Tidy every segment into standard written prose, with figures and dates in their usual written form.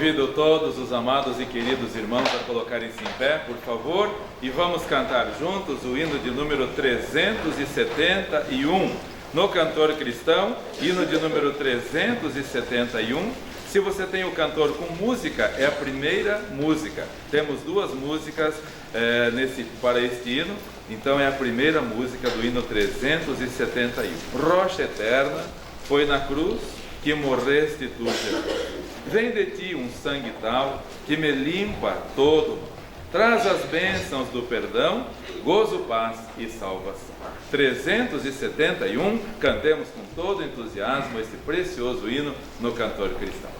Convido todos os amados e queridos irmãos a colocarem-se em pé, por favor, e vamos cantar juntos o hino de número 371, no Cantor Cristão, hino de número 371. Se você tem o cantor com música, é a primeira música. Temos duas músicas para este hino, então é a primeira música do hino 371. Rocha eterna, foi na cruz que morreste tu, Jesus. Vem de ti um sangue tal que me limpa todo, traz as bênçãos do perdão, gozo, paz e salvação. 371, cantemos com todo entusiasmo esse precioso hino no Cantor Cristão.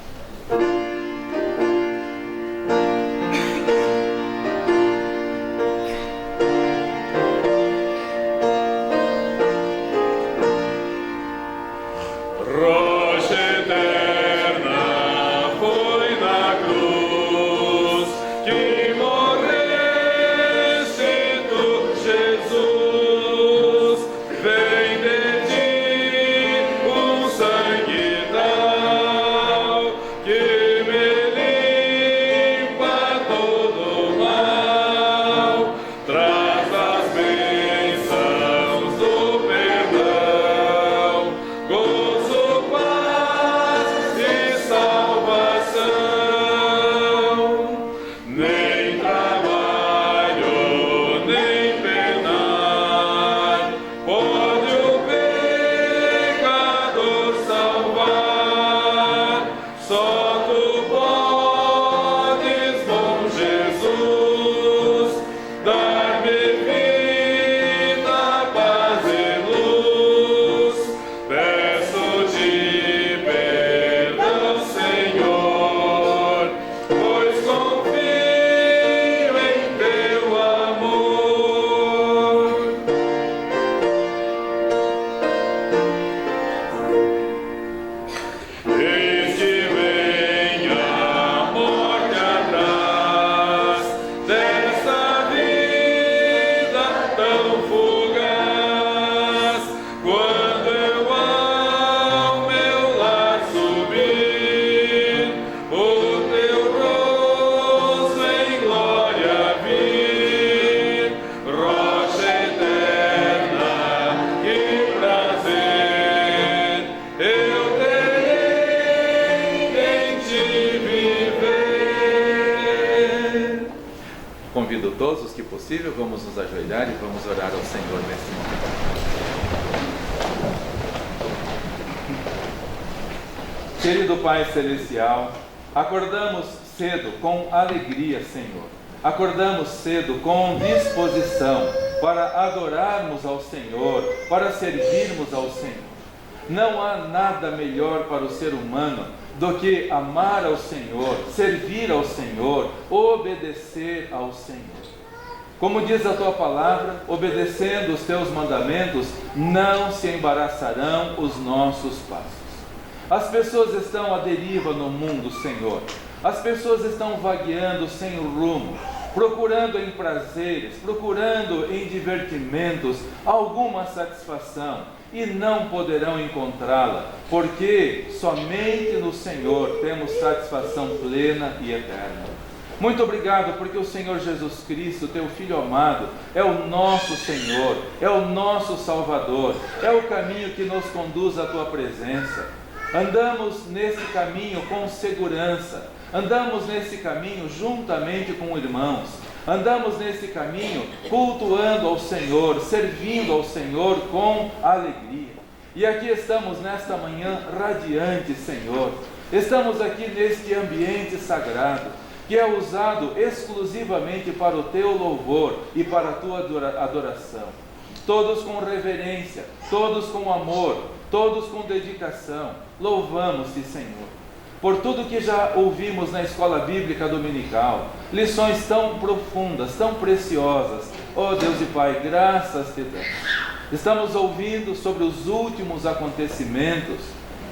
Todos os que possível, vamos nos ajoelhar e vamos orar ao Senhor neste momento. Querido Pai Celestial, acordamos cedo com alegria, Senhor. Acordamos cedo com disposição para adorarmos ao Senhor, para servirmos ao Senhor. Não há nada melhor para o ser humano do que amar ao Senhor, servir ao Senhor, obedecer ao Senhor. Como diz a Tua palavra, obedecendo os Teus mandamentos, não se embaraçarão os nossos passos. As pessoas estão à deriva no mundo, Senhor. As pessoas estão vagueando sem rumo, procurando em prazeres, procurando em divertimentos alguma satisfação, e não poderão encontrá-la, porque somente no Senhor temos satisfação plena e eterna. Muito obrigado, porque o Senhor Jesus Cristo, Teu Filho amado, é o nosso Senhor, é o nosso Salvador, é o caminho que nos conduz à Tua presença. Andamos nesse caminho com segurança, andamos nesse caminho juntamente com irmãos, andamos nesse caminho cultuando ao Senhor, servindo ao Senhor com alegria. E aqui estamos nesta manhã radiante, Senhor. Estamos aqui neste ambiente sagrado, que é usado exclusivamente para o Teu louvor e para a Tua adoração. Todos com reverência, todos com amor, todos com dedicação. Louvamos-te, Senhor, por tudo que já ouvimos na escola bíblica dominical, lições tão profundas, tão preciosas. Oh Deus e Pai, graças te damos. Estamos ouvindo sobre os últimos acontecimentos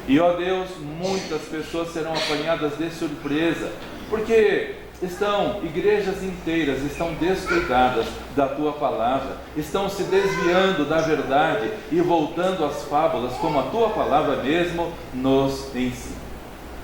e, ó Deus, muitas pessoas serão apanhadas de surpresa, porque igrejas inteiras estão descuidadas da Tua palavra, estão se desviando da verdade e voltando às fábulas, como a Tua palavra mesmo nos ensina.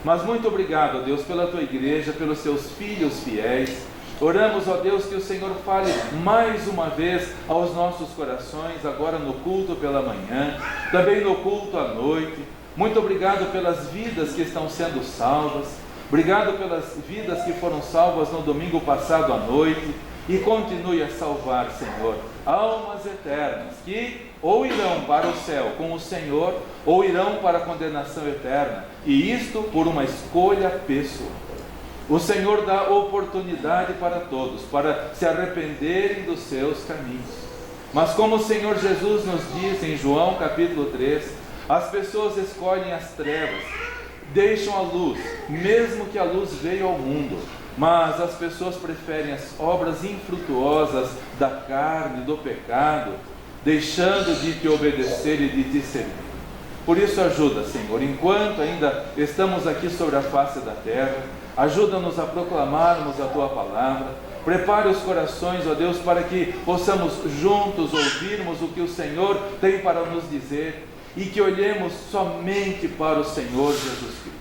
Mas muito obrigado, ó Deus, pela tua igreja, pelos seus filhos fiéis. Oramos, ó Deus, que o Senhor fale mais uma vez aos nossos corações, agora no culto pela manhã, também no culto à noite. Muito obrigado pelas vidas que estão sendo salvas. Obrigado pelas vidas que foram salvas no domingo passado à noite. E continue a salvar, Senhor, almas eternas que ou irão para o céu com o Senhor, ou irão para a condenação eterna. E isto por uma escolha pessoal. O Senhor dá oportunidade para todos, para se arrependerem dos seus caminhos. Mas como o Senhor Jesus nos diz em João capítulo 3, as pessoas escolhem as trevas, deixam a luz, mesmo que a luz veio ao mundo. Mas as pessoas preferem as obras infrutuosas da carne, do pecado, deixando de te obedecer e de te servir. Por isso ajuda, Senhor, enquanto ainda estamos aqui sobre a face da terra, ajuda-nos a proclamarmos a Tua palavra. Prepare os corações, ó Deus, para que possamos juntos ouvirmos o que o Senhor tem para nos dizer e que olhemos somente para o Senhor Jesus Cristo.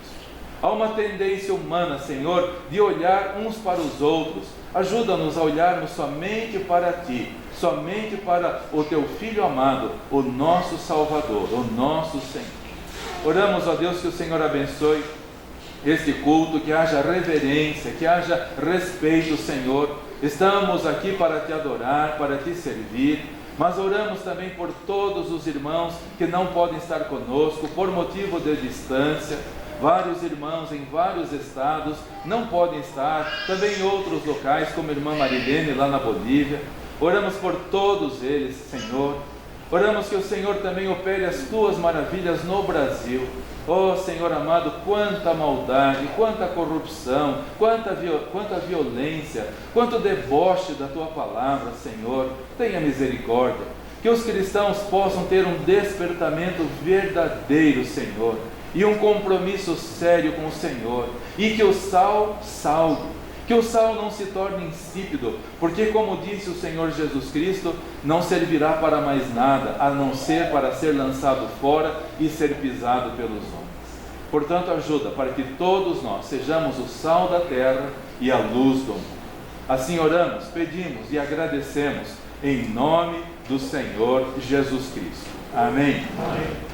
Há uma tendência humana, Senhor, de olhar uns para os outros. Ajuda-nos a olharmos somente para Ti, somente para o Teu Filho amado, o nosso Salvador, o nosso Senhor. Oramos, ó Deus, que o Senhor abençoe este culto, que haja reverência, que haja respeito, Senhor. Estamos aqui para Te adorar, para Te servir, mas oramos também por todos os irmãos que não podem estar conosco por motivo de distância. Vários irmãos em vários estados não podem estar, também em outros locais, como a irmã Marilene lá na Bolívia. Oramos por todos eles, Senhor. Oramos que o Senhor também opere as Tuas maravilhas no Brasil. Oh Senhor amado, quanta maldade, quanta corrupção, quanta violência, quanto deboche da Tua palavra, Senhor. Tenha misericórdia. Que os cristãos possam ter um despertamento verdadeiro, Senhor, e um compromisso sério com o Senhor, e que o sal salgue, que o sal não se torne insípido, porque como disse o Senhor Jesus Cristo, não servirá para mais nada, a não ser para ser lançado fora e ser pisado pelos homens. Portanto, ajuda para que todos nós sejamos o sal da terra e a luz do mundo. Assim oramos, pedimos e agradecemos em nome do Senhor Jesus Cristo. Amém. Amém.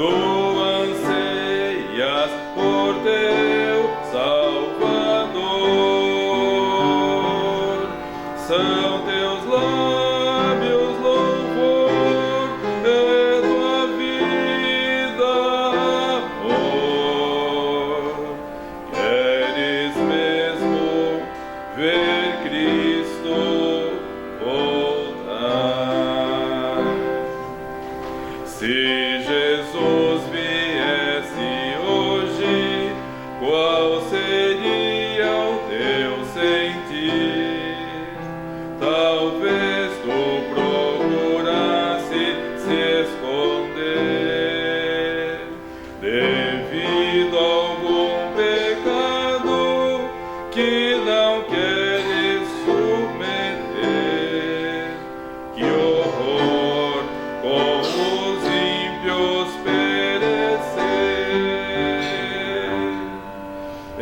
Tu anseias por teu Salvador. São teus lábios louvor, é tua vida amor. Queres mesmo ver Cristo voltar? Se Jesus viesse hoje, qual seria o teu sentir? Talvez tu procurasse se esconder devido a algum pecado que não queres submeter. Que horror com os ímpios perecer.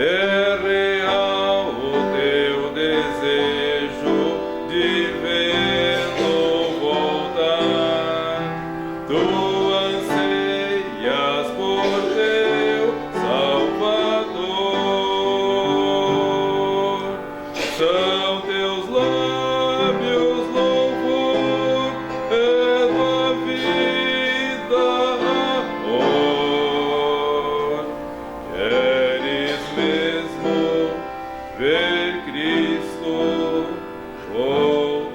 É real o teu desejo de vê-lo voltar. Tu anseias por teu Salvador. São teus lábios louvor, é tua vida amor. Queres mesmo ver Cristo voltar?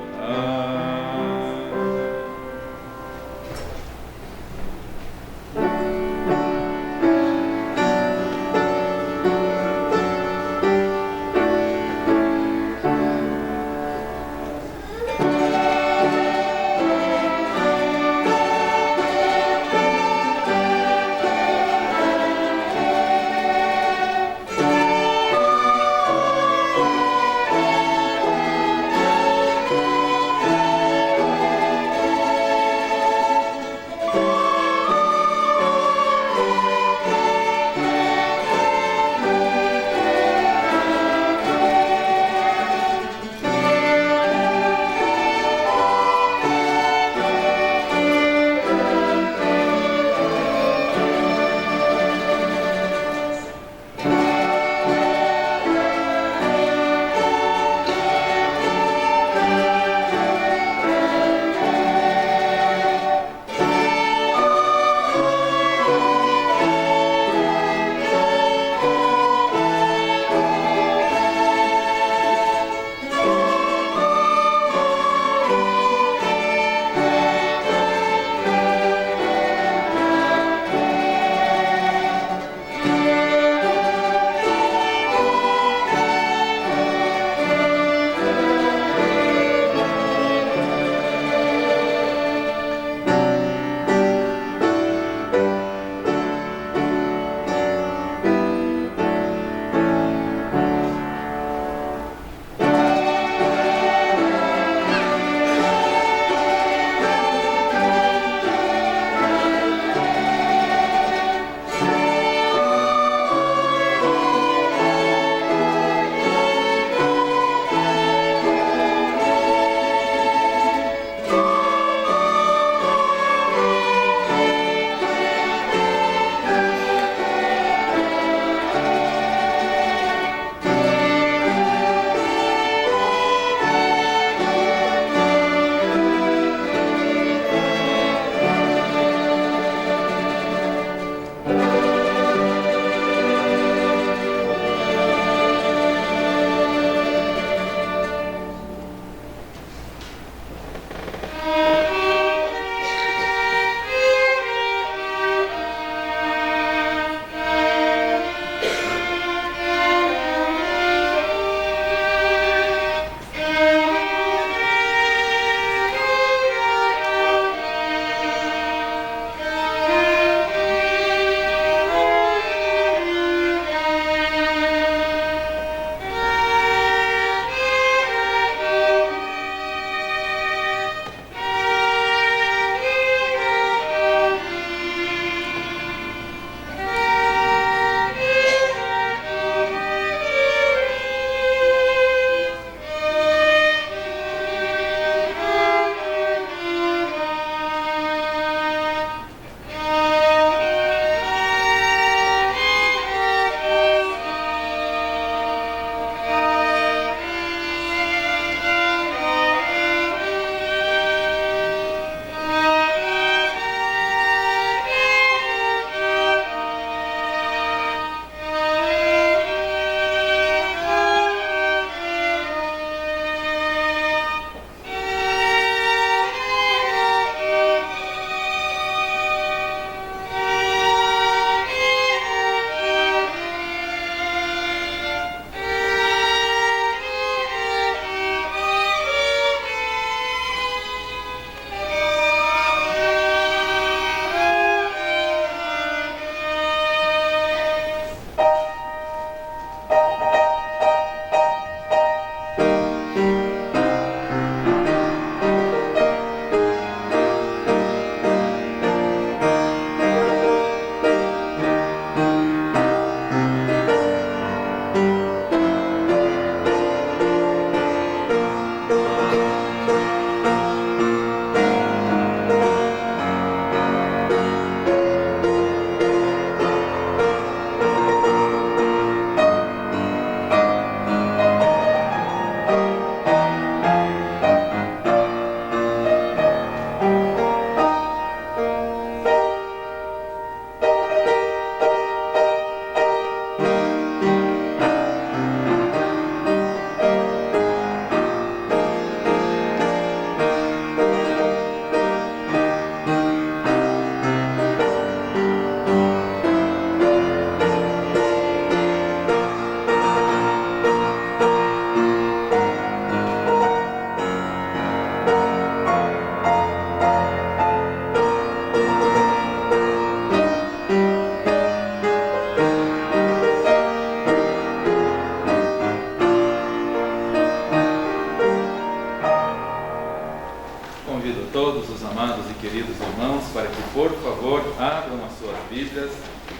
Por favor, abram as suas Bíblias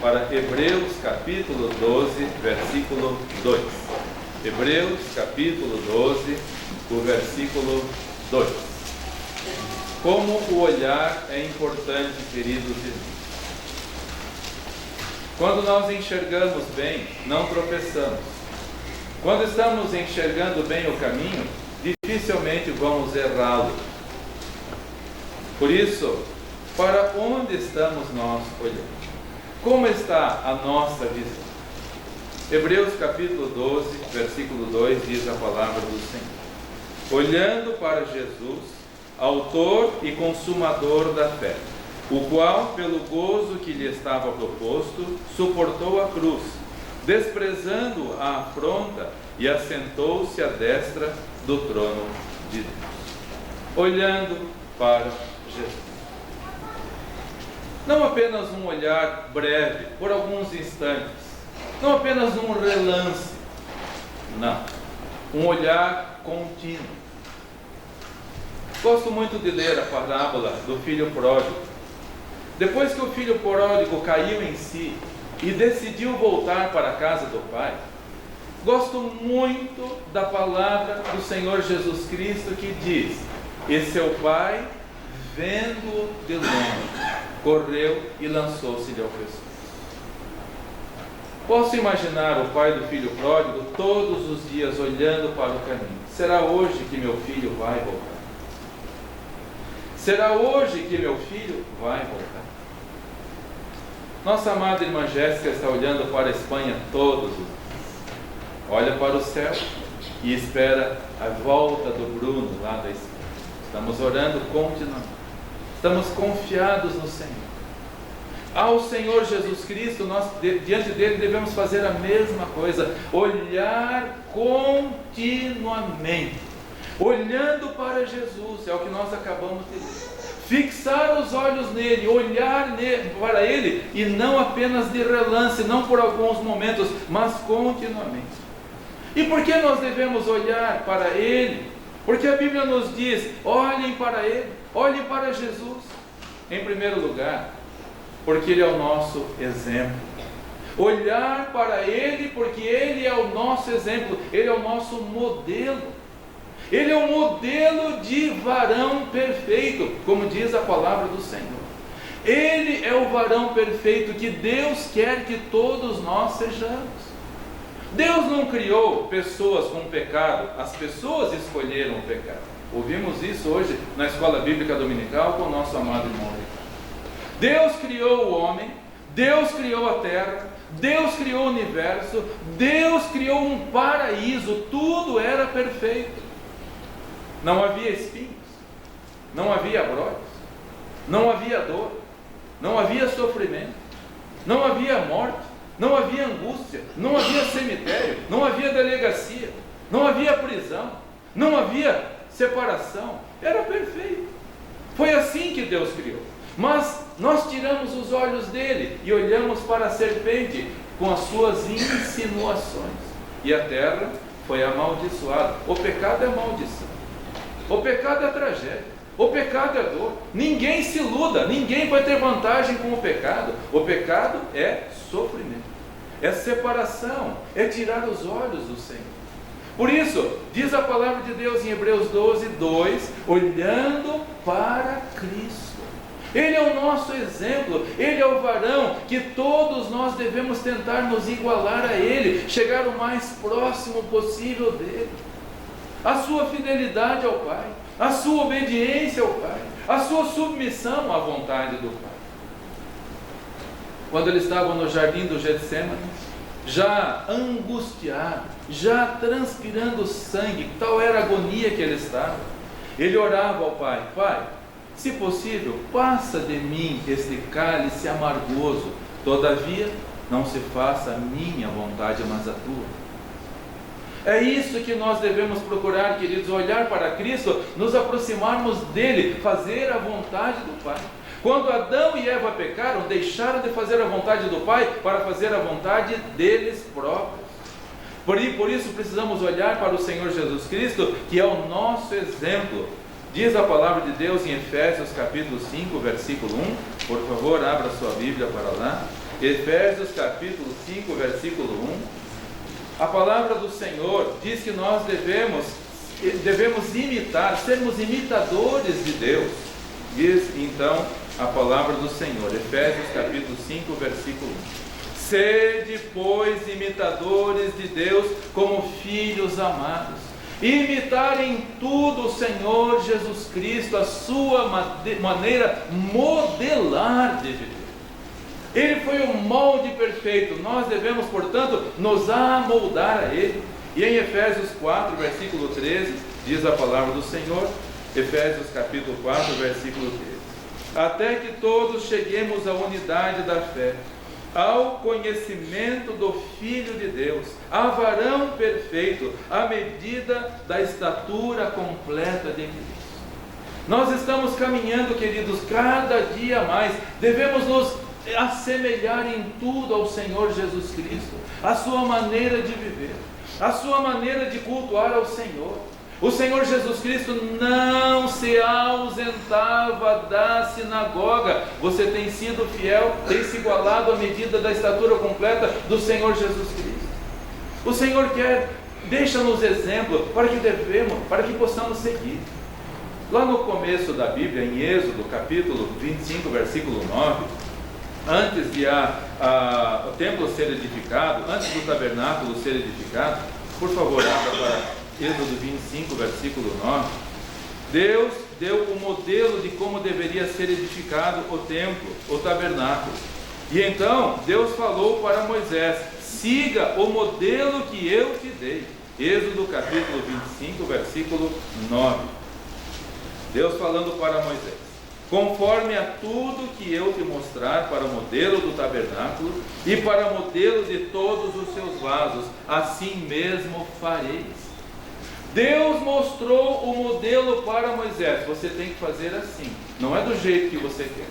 para Hebreus capítulo 12, versículo 2. Hebreus capítulo 12, o versículo 2. Como o olhar é importante, queridos irmãos. Quando nós enxergamos bem, não tropeçamos. Quando estamos enxergando bem o caminho, dificilmente vamos errá-lo. Por isso, para onde estamos nós olhando? Como está a nossa visão? Hebreus capítulo 12, versículo 2 diz a palavra do Senhor: olhando para Jesus, autor e consumador da fé, o qual, pelo gozo que lhe estava proposto, suportou a cruz, desprezando a afronta, e assentou-se à destra do trono de Deus. Olhando para Jesus. Não apenas um olhar breve, por alguns instantes, não apenas um relance, não, um olhar contínuo. Gosto muito de ler a parábola do filho pródigo. Depois que o filho pródigo caiu em si e decidiu voltar para a casa do pai, gosto muito da palavra do Senhor Jesus Cristo que diz: e seu pai, vendo de longe, correu e lançou-se-lhe ao pescoço. Posso imaginar o pai do filho pródigo todos os dias olhando para o caminho. Será hoje que meu filho vai voltar? Será hoje que meu filho vai voltar? Nossa amada irmã Jéssica está olhando para a Espanha todos os dias. Olha para o céu e espera a volta do Bruno lá da Espanha. Estamos orando continuamente. Estamos confiados no Senhor. Ao Senhor Jesus Cristo, nós diante dele devemos fazer a mesma coisa. Olhar continuamente. Olhando para Jesus, é o que nós acabamos de ler. Fixar os olhos nele, olhar para ele, e não apenas de relance, não por alguns momentos, mas continuamente. E por que nós devemos olhar para ele? Porque a Bíblia nos diz: olhem para ele, olhem para Jesus. Em primeiro lugar, porque ele é o nosso exemplo. Olhar para ele porque ele é o nosso exemplo, ele é o nosso modelo. Ele é o modelo de varão perfeito, como diz a palavra do Senhor. Ele é o varão perfeito que Deus quer que todos nós sejamos. Deus não criou pessoas com pecado, as pessoas escolheram o pecado. Ouvimos isso hoje na escola bíblica dominical com o nosso amado irmão Ricardo. Deus criou o homem, Deus criou a terra, Deus criou o universo, Deus criou um paraíso, tudo era perfeito. Não havia espinhos, não havia abrolhos, não havia dor, não havia sofrimento, não havia morte, não havia angústia, não havia cemitério, não havia delegacia, não havia prisão, não havia separação. Era perfeito. Foi assim que Deus criou. Mas nós tiramos os olhos dele e olhamos para a serpente com as suas insinuações. E a terra foi amaldiçoada. O pecado é maldição. O pecado é tragédia. O pecado é dor. Ninguém se iluda, ninguém vai ter vantagem com o pecado. O pecado é sofrimento, é separação, é tirar os olhos do Senhor. Por isso, diz a palavra de Deus em Hebreus 12, 2, olhando para Cristo. Ele é o nosso exemplo, ele é o varão que todos nós devemos tentar nos igualar a ele, chegar o mais próximo possível dele. A sua fidelidade ao Pai, a sua obediência ao Pai, a sua submissão à vontade do Pai. Quando ele estava no jardim do Getsêmani, já angustiado, já transpirando sangue, tal era a agonia que ele estava, ele orava ao Pai: Pai, se possível, passa de mim este cálice amargoso, todavia não se faça a minha vontade, mas a tua. É isso que nós devemos procurar, queridos, olhar para Cristo, nos aproximarmos dele, fazer a vontade do Pai. Quando Adão e Eva pecaram, deixaram de fazer a vontade do Pai para fazer a vontade deles próprios. Por isso precisamos olhar para o Senhor Jesus Cristo, que é o nosso exemplo. Diz a palavra de Deus em Efésios capítulo 5, versículo 1. Por favor, abra sua Bíblia para lá. Efésios capítulo 5, versículo 1. A palavra do Senhor diz que nós devemos imitar, sermos imitadores de Deus. Diz então a palavra do Senhor, Efésios capítulo 5, versículo 1. Sede, pois, imitadores de Deus como filhos amados. Imitar em tudo o Senhor Jesus Cristo, a sua maneira modelar de viver. Ele foi o molde perfeito, nós devemos, portanto, nos amoldar a Ele. E em Efésios 4, versículo 13, diz a palavra do Senhor, Efésios capítulo 4, versículo 13: até que todos cheguemos à unidade da fé, ao conhecimento do Filho de Deus, a varão perfeito, à medida da estatura completa de Cristo. Nós estamos caminhando, queridos, cada dia mais. Devemos nos assemelhar em tudo ao Senhor Jesus Cristo, a sua maneira de viver, a sua maneira de cultuar ao Senhor. O Senhor Jesus Cristo não se ausentava da sinagoga. Você tem sido fiel, tem se igualado à medida da estatura completa do Senhor Jesus Cristo. O Senhor deixa-nos exemplo para que possamos seguir. Lá no começo da Bíblia, em Êxodo, capítulo 25, versículo 9, antes de o templo ser edificado, antes do tabernáculo ser edificado, por favor, abra para Êxodo 25, versículo 9. Deus deu o modelo de como deveria ser edificado o templo, o tabernáculo. E então Deus falou para Moisés: siga o modelo que eu te dei. Êxodo capítulo 25, versículo 9. Deus falando para Moisés: conforme a tudo que eu te mostrar para o modelo do tabernáculo e para o modelo de todos os seus vasos, assim mesmo fareis. Deus mostrou o modelo para Moisés: você tem que fazer assim, não é do jeito que você quer,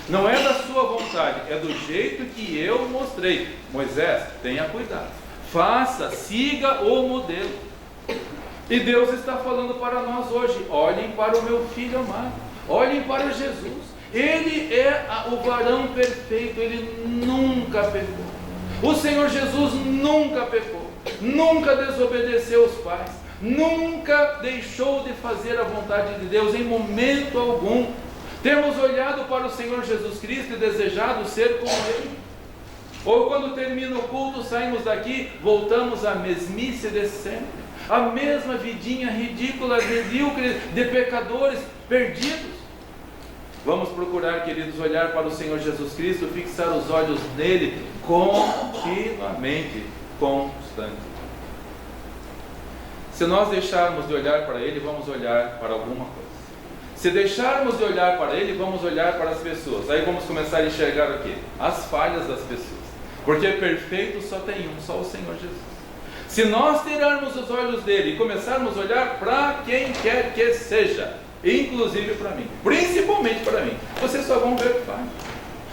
não é da sua vontade, é do jeito que eu mostrei. Moisés, tenha cuidado, faça, siga o modelo. E Deus está falando para nós hoje: olhem para o meu Filho amado, olhem para Jesus. Ele é o varão perfeito, ele nunca pecou. O Senhor Jesus nunca pecou, nunca desobedeceu os pais, nunca deixou de fazer a vontade de Deus em momento algum. Temos olhado para o Senhor Jesus Cristo e desejado ser como Ele. Ou quando termina o culto, saímos daqui, voltamos à mesmice de sempre, a mesma vidinha ridícula, medíocre de pecadores perdidos. Vamos procurar, queridos, olhar para o Senhor Jesus Cristo, fixar os olhos nele continuamente, constante. Se nós deixarmos de olhar para Ele, vamos olhar para alguma coisa. Se deixarmos de olhar para Ele, vamos olhar para as pessoas. Aí vamos começar a enxergar o quê? As falhas das pessoas. Porque perfeito só tem um, só o Senhor Jesus. Se nós tirarmos os olhos dele e começarmos a olhar para quem quer que seja, inclusive para mim, principalmente para mim, vocês só vão ver falhas.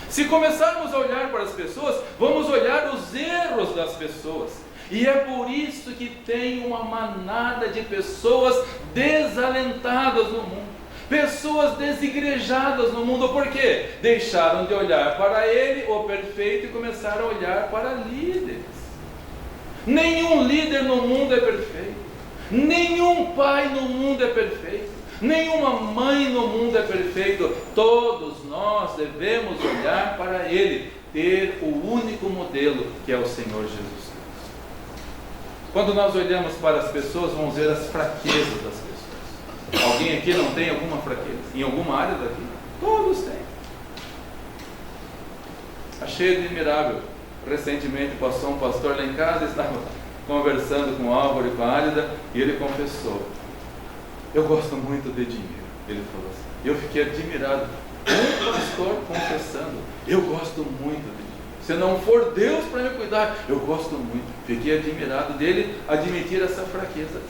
Se começarmos a olhar para as pessoas, vamos olhar os erros das pessoas. E é por isso que tem uma manada de pessoas desalentadas no mundo, pessoas desigrejadas no mundo. Por quê? Deixaram de olhar para Ele, o perfeito, e começaram a olhar para líderes. Nenhum líder no mundo é perfeito, nenhum pai no mundo é perfeito, nenhuma mãe no mundo é perfeito. Todos nós devemos olhar para Ele, ter o único modelo que é o Senhor Jesus. Quando nós olhamos para as pessoas, vamos ver as fraquezas das pessoas. Alguém aqui não tem alguma fraqueza? Em alguma área da vida? Todos têm. Achei admirável. Recentemente passou um pastor lá em casa, estava conversando com o Álvaro e com a Álida, e ele confessou: eu gosto muito de dinheiro. Ele falou assim. Eu fiquei admirado. Um pastor confessando: eu gosto muito de dinheiro. Se não for Deus para me cuidar, eu gosto muito. Fiquei admirado dele admitir essa fraqueza.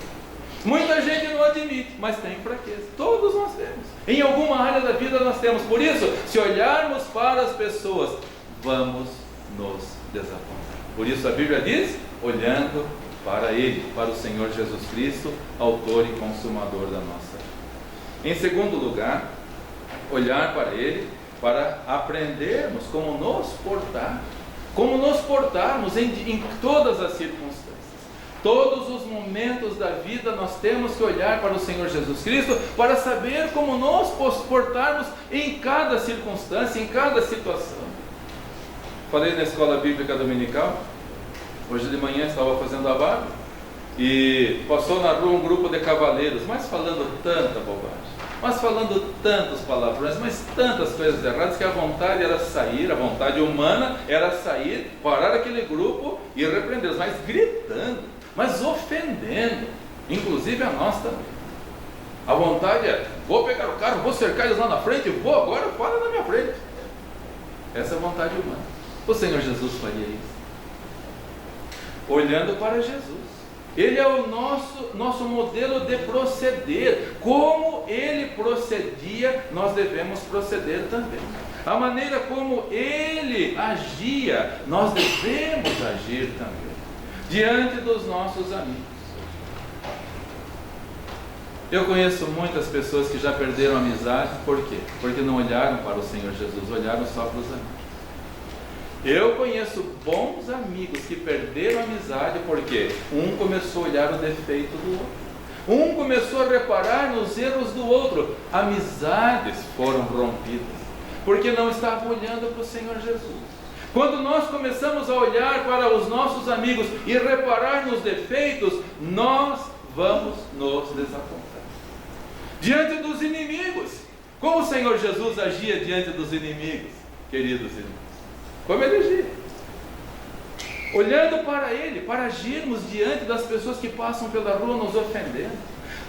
Muita gente não admite, mas tem fraqueza. Todos nós temos. Em alguma área da vida nós temos. Por isso, se olharmos para as pessoas, vamos nos desapontar. Por isso a Bíblia diz: olhando para Ele, para o Senhor Jesus Cristo, autor e consumador da nossa vida. Em segundo lugar, olhar para Ele para aprendermos como nos portarmos em todas as circunstâncias. Todos os momentos da vida nós temos que olhar para o Senhor Jesus Cristo para saber como nos portarmos em cada circunstância, em cada situação. Falei na escola bíblica dominical, hoje de manhã estava fazendo a barba e passou na rua um grupo de cavaleiros, mas falando tanta bobagem, mas falando tantos palavrões, mas tantas coisas erradas, que a vontade era sair, a vontade humana era sair, parar aquele grupo e repreendê-los, mas gritando, mas ofendendo, inclusive a nós também. A vontade é: vou pegar o carro, vou cercar eles lá na frente, vou agora, para na minha frente. Essa é a vontade humana. O Senhor Jesus faria isso, olhando para Jesus. Ele é o nosso modelo de proceder. Como Ele procedia, nós devemos proceder também. A maneira como Ele agia, nós devemos agir também, diante dos nossos amigos. Eu conheço muitas pessoas que já perderam a amizade. Por quê? Porque não olharam para o Senhor Jesus, olharam só para os amigos. Eu conheço bons amigos que perderam a amizade porque um começou a olhar o defeito do outro, um começou a reparar nos erros do outro. Amizades foram rompidas porque não estavam olhando para o Senhor Jesus. Quando nós começamos a olhar para os nossos amigos e reparar nos defeitos, nós vamos nos desapontar diante dos inimigos. Como o Senhor Jesus agia diante dos inimigos, queridos irmãos? Como Ele agia? Olhando para Ele, para agirmos diante das pessoas que passam pela rua nos ofendendo,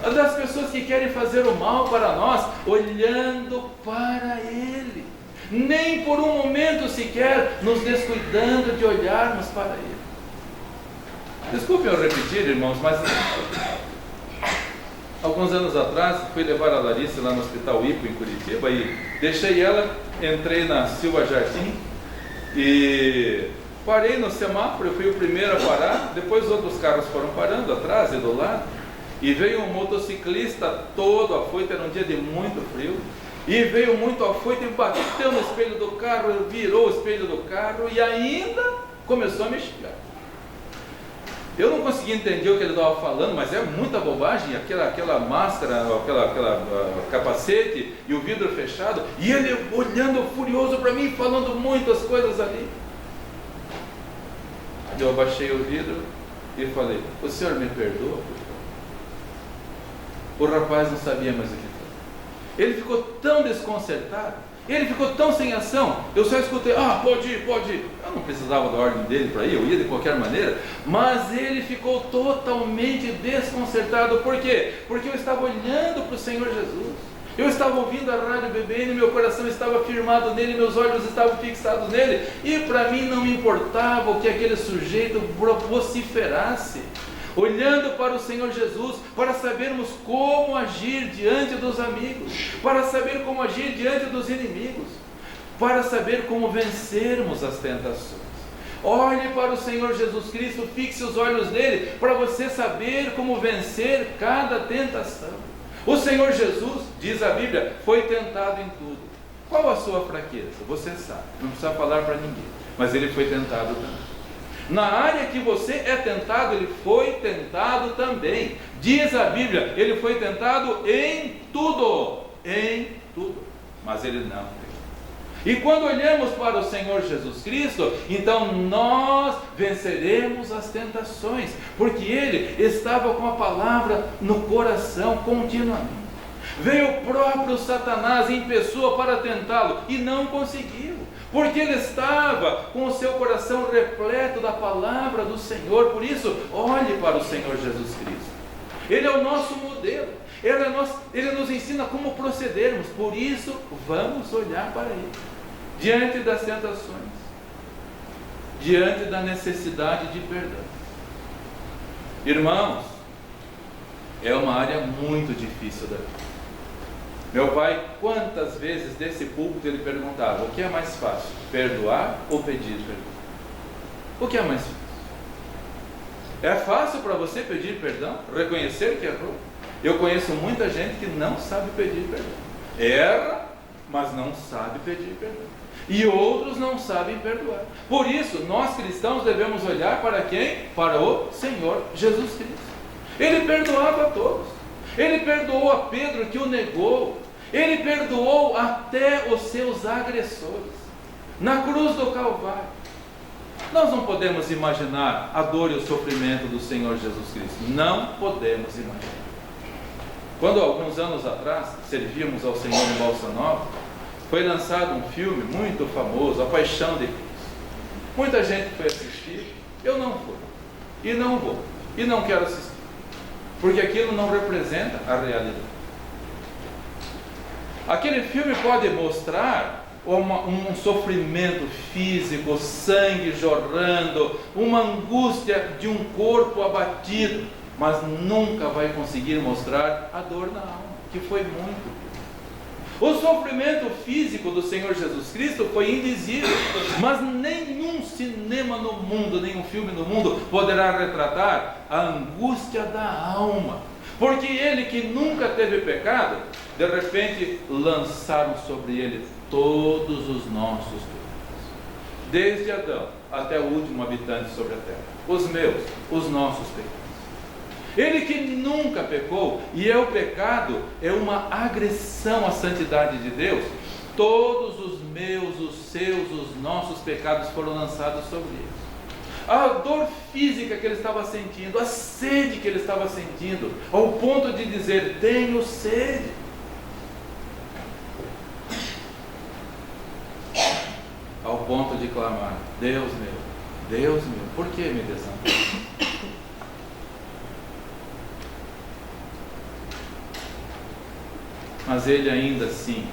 das pessoas que querem fazer o mal para nós, olhando para Ele, nem por um momento sequer nos descuidando de olharmos para Ele. Desculpem eu repetir, irmãos, mas alguns anos atrás fui levar a Larissa lá no Hospital Ipo em Curitiba e deixei ela, entrei na Silva Jardim e parei no semáforo. Eu fui o primeiro a parar, depois outros carros foram parando atrás e do lado, e veio um motociclista todo afoito, era um dia de muito frio, e veio muito afoito e bateu no espelho do carro, virou o espelho do carro e ainda começou a me xingar. Eu não consegui entender o que ele estava falando, mas é muita bobagem, aquela máscara, aquela capacete e o vidro fechado, e ele olhando furioso para mim, falando muitas coisas ali. Eu abaixei o vidro e falei: o senhor me perdoa, por favor? O rapaz não sabia mais o que fazer. Ele ficou tão desconcertado, ele ficou tão sem ação. Eu só escutei: pode ir, pode ir. Eu não precisava da ordem dele para ir, eu ia de qualquer maneira, mas ele ficou totalmente desconcertado. Por quê? Porque eu estava olhando para o Senhor Jesus, eu estava ouvindo a rádio BBN, meu coração estava firmado nele, meus olhos estavam fixados nele, e para mim não me importava o que aquele sujeito vociferasse. Olhando para o Senhor Jesus, para sabermos como agir diante dos amigos, para saber como agir diante dos inimigos, para saber como vencermos as tentações. Olhe para o Senhor Jesus Cristo, fixe os olhos nele, para você saber como vencer cada tentação. O Senhor Jesus, diz a Bíblia, foi tentado em tudo. Qual a sua fraqueza? Você sabe, não precisa falar para ninguém, mas ele foi tentado também. Na área que você é tentado, ele foi tentado também. Diz a Bíblia, ele foi tentado em tudo, mas ele não pecou. E quando olhamos para o Senhor Jesus Cristo, então nós venceremos as tentações, porque Ele estava com a palavra no coração continuamente. Veio o próprio Satanás em pessoa para tentá-lo e não conseguiu, porque ele estava com o seu coração repleto da palavra do Senhor. Por isso, olhe para o Senhor Jesus Cristo. Ele é o nosso modelo, Ele nos ensina como procedermos. Por isso, vamos olhar para Ele diante das tentações, diante da necessidade de perdão. Irmãos, é uma área muito difícil da vida. Meu pai, quantas vezes desse púlpito ele perguntava: o que é mais fácil, perdoar ou pedir perdão? O que é mais fácil? É fácil para você pedir perdão, reconhecer que errou? Eu conheço muita gente que não sabe pedir perdão. Erra, mas não sabe pedir perdão. E outros não sabem perdoar. Por isso, nós cristãos devemos olhar para quem? Para o Senhor Jesus Cristo. Ele perdoava a todos. Ele perdoou a Pedro que o negou. Ele perdoou até os seus agressores. Na cruz do Calvário. Nós não podemos imaginar a dor e o sofrimento do Senhor Jesus Cristo. Não podemos imaginar. Quando alguns anos atrás servíamos ao Senhor em Balsa Nova, foi lançado um filme muito famoso, A Paixão de Cristo. Muita gente foi assistir, eu não fui, e não vou, e não quero assistir, porque aquilo não representa a realidade. Aquele filme pode mostrar um sofrimento físico, sangue jorrando, uma angústia de um corpo abatido, mas nunca vai conseguir mostrar a dor na alma, que foi muito. O sofrimento físico do Senhor Jesus Cristo foi indizível, mas nenhum cinema no mundo, nenhum filme no mundo poderá retratar a angústia da alma, porque ele que nunca teve pecado, de repente lançaram sobre ele todos os nossos pecados, desde Adão até o último habitante sobre a terra, os meus, os nossos pecados. Ele que nunca pecou, e o pecado é uma agressão à santidade de Deus, todos os meus, os seus, os nossos pecados foram lançados sobre ele. A dor física que ele estava sentindo, a sede que ele estava sentindo, ao ponto de dizer: tenho sede. Ao ponto de clamar: Deus meu, por que me desampara? Mas ele ainda assim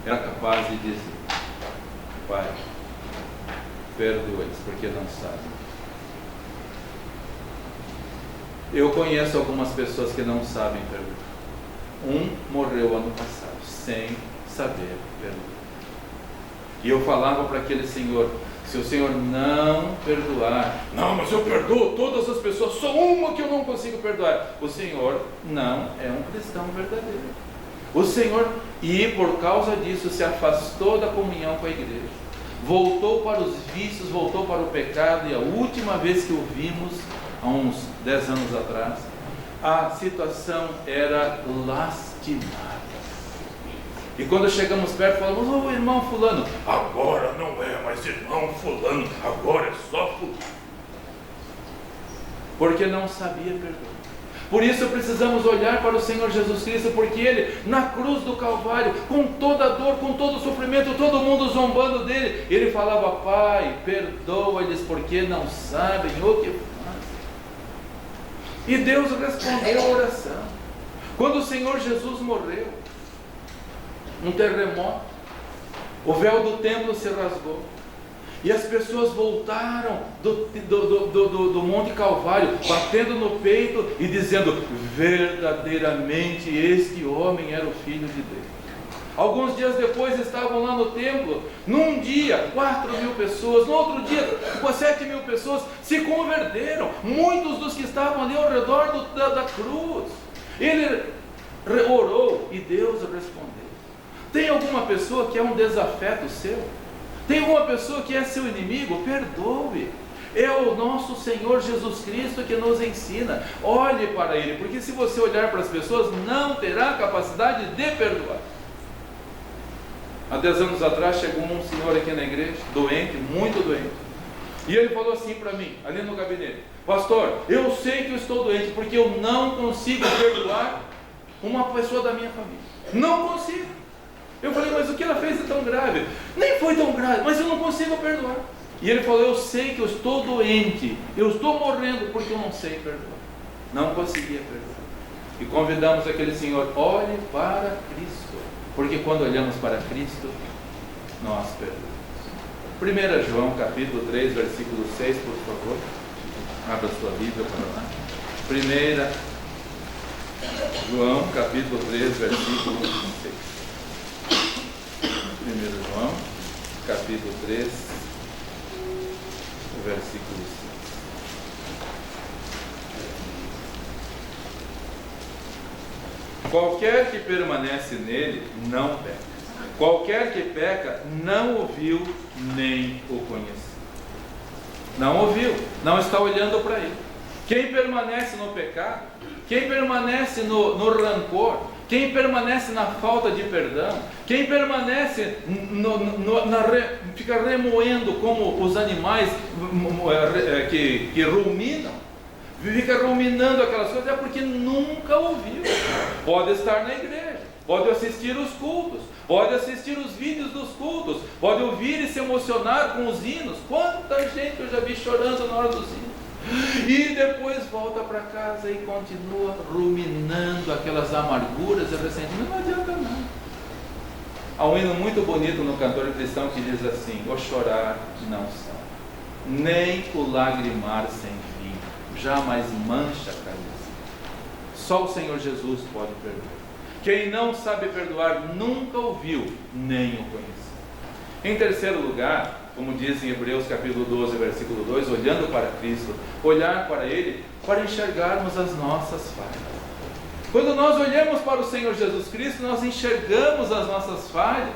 era capaz de dizer: Pai, perdoa-lhes, porque não sabem. Eu conheço algumas pessoas que não sabem perdoar. Um morreu ano passado, sem saber perdoar. E eu falava para aquele senhor: se o Senhor não perdoar, não, mas eu perdoo todas as pessoas, só uma que eu não consigo perdoar. O Senhor não é um cristão verdadeiro. O Senhor, e por causa disso, se afastou da comunhão com a igreja, voltou para os vícios, voltou para o pecado, e a última vez que o vimos, há uns 10 anos atrás, a situação era lastimada. E quando chegamos perto, falamos: ô irmão fulano, agora não é mais irmão fulano, agora é só fulano. Porque não sabia perdoar. Por isso precisamos olhar para o Senhor Jesus Cristo, porque Ele, na cruz do Calvário, com toda a dor, com todo o sofrimento, todo mundo zombando dele, Ele falava: Pai, perdoa-lhes, porque não sabem o que fazem. E Deus respondeu a oração. Quando o Senhor Jesus morreu, um terremoto, o véu do templo se rasgou, e as pessoas voltaram do Monte Calvário, batendo no peito e dizendo: verdadeiramente este homem era o Filho de Deus. Alguns dias depois estavam lá no templo. Num dia 4.000 pessoas, no outro dia 7.000 pessoas se converteram, muitos dos que estavam ali ao redor da cruz. Ele orou e Deus respondeu. Tem alguma pessoa que é um desafeto seu? Tem alguma pessoa que é seu inimigo? Perdoe. É o nosso Senhor Jesus Cristo que nos ensina. Olhe para Ele, porque se você olhar para as pessoas, não terá capacidade de perdoar. Há 10 anos atrás chegou um senhor aqui na igreja, doente, muito doente, e ele falou assim para mim, ali no gabinete: pastor, eu sei que eu estou doente, porque eu não consigo perdoar uma pessoa da minha família. Não consigo. Eu falei: mas o que ela fez é tão grave? Nem foi tão grave, mas eu não consigo perdoar. E ele falou: eu sei que eu estou doente, eu estou morrendo porque eu não sei perdoar. Não conseguia perdoar. E convidamos aquele senhor: olhe para Cristo, porque quando olhamos para Cristo, nós perdoamos. 1 João capítulo 3, versículo 6, por favor. Abra sua Bíblia para lá. 1 João capítulo 3, versículo 6. 1 João, capítulo 3, versículo 6. Qualquer que permanece nele não peca. Qualquer que peca não o viu nem o conheceu. Não ouviu, não está olhando para ele. Quem permanece no pecado, quem permanece no rancor, quem permanece na falta de perdão, quem permanece fica remoendo como os animais que ruminam, fica ruminando aquelas coisas, é porque nunca ouviu. Pode estar na igreja, pode assistir os cultos, pode assistir os vídeos dos cultos, pode ouvir e se emocionar com os hinos. Quanta gente eu já vi chorando na hora dos hinos. E depois volta para casa e continua ruminando aquelas amarguras e ressentimentos. Não adianta nada. Há um hino muito bonito no cantor cristão que diz assim: o chorar não sabe, nem o lagrimar sem fim, jamais mancha a cabeça. Só o Senhor Jesus pode perdoar. Quem não sabe perdoar nunca ouviu, nem o conheceu. Em terceiro lugar, como diz em Hebreus capítulo 12, versículo 2, olhando para Cristo, olhar para Ele, para enxergarmos as nossas falhas. Quando nós olhamos para o Senhor Jesus Cristo, nós enxergamos as nossas falhas.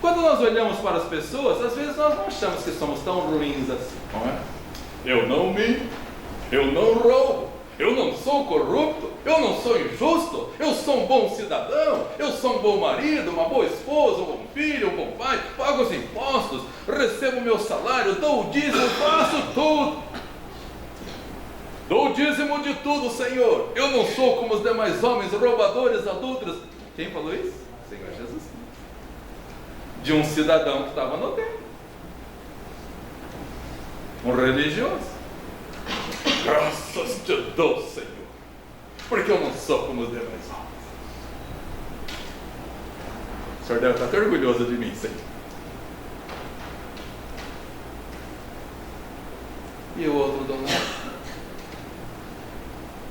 Quando nós olhamos para as pessoas, às vezes nós não achamos que somos tão ruins assim, não é? Eu não minto, eu não roubo, eu não sou corrupto, eu não sou injusto, eu sou um bom cidadão, eu sou um bom marido, uma boa esposa, um bom filho, um bom pai, pago os impostos, recebo o meu salário, dou o dízimo, faço tudo. Dou o dízimo de tudo, Senhor. Eu não sou como os demais homens, roubadores, adúlteros. Quem falou isso? Senhor Jesus. De um cidadão que estava no templo. Um religioso. Graças te dou, Senhor, porque eu não sou como os demais homens. O Senhor deve estar até orgulhoso de mim, Senhor. E o outro do lado,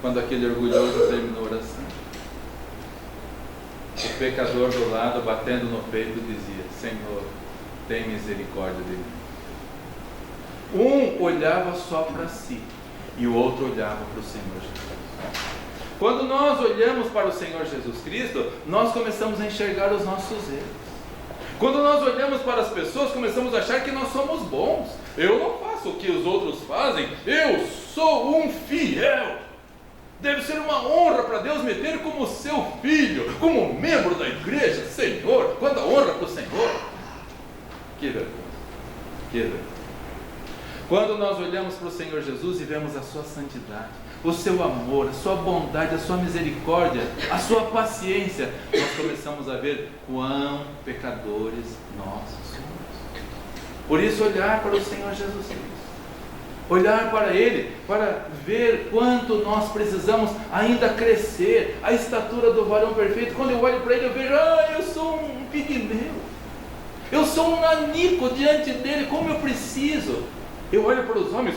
quando aquele orgulhoso terminou a oração, o pecador do lado, batendo no peito, dizia: Senhor, tem misericórdia de mim. Um olhava só para si e o outro olhava para o Senhor Jesus. Quando nós olhamos para o Senhor Jesus Cristo, nós começamos a enxergar os nossos erros. Quando nós olhamos para as pessoas, começamos a achar que nós somos bons. Eu não faço o que os outros fazem, eu sou um fiel. Deve ser uma honra para Deus me ter como seu filho, como membro da igreja. Senhor, quanta honra para o Senhor. Que vergonha, que vergonha. Quando nós olhamos para o Senhor Jesus e vemos a sua santidade, o seu amor, a sua bondade, a sua misericórdia, a sua paciência, nós começamos a ver quão pecadores nós somos. Por isso, olhar para o Senhor Jesus Cristo, olhar para Ele, para ver quanto nós precisamos ainda crescer, a estatura do varão perfeito. Quando eu olho para Ele, eu vejo: eu sou um pigmeu, eu sou um nanico diante dEle, como eu preciso. Eu olho para os homens,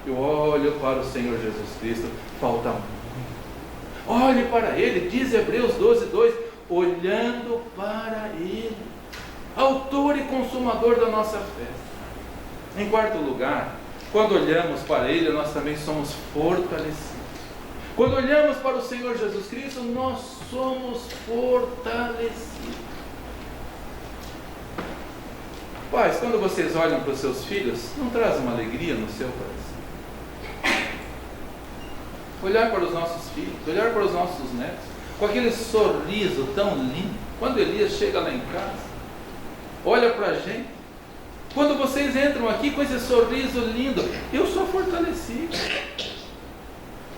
eu olho para o Senhor Jesus Cristo, falta muito. Olhe para Ele, diz Hebreus 12, 2, olhando para Ele, autor e consumador da nossa fé. Em quarto lugar, quando olhamos para Ele, nós também somos fortalecidos. Quando olhamos para o Senhor Jesus Cristo, nós somos fortalecidos. Pais, quando vocês olham para os seus filhos, não traz uma alegria no seu coração? Olhar para os nossos filhos, olhar para os nossos netos, com aquele sorriso tão lindo. Quando Elias chega lá em casa, olha para a gente. Quando vocês entram aqui com esse sorriso lindo, eu sou fortalecido.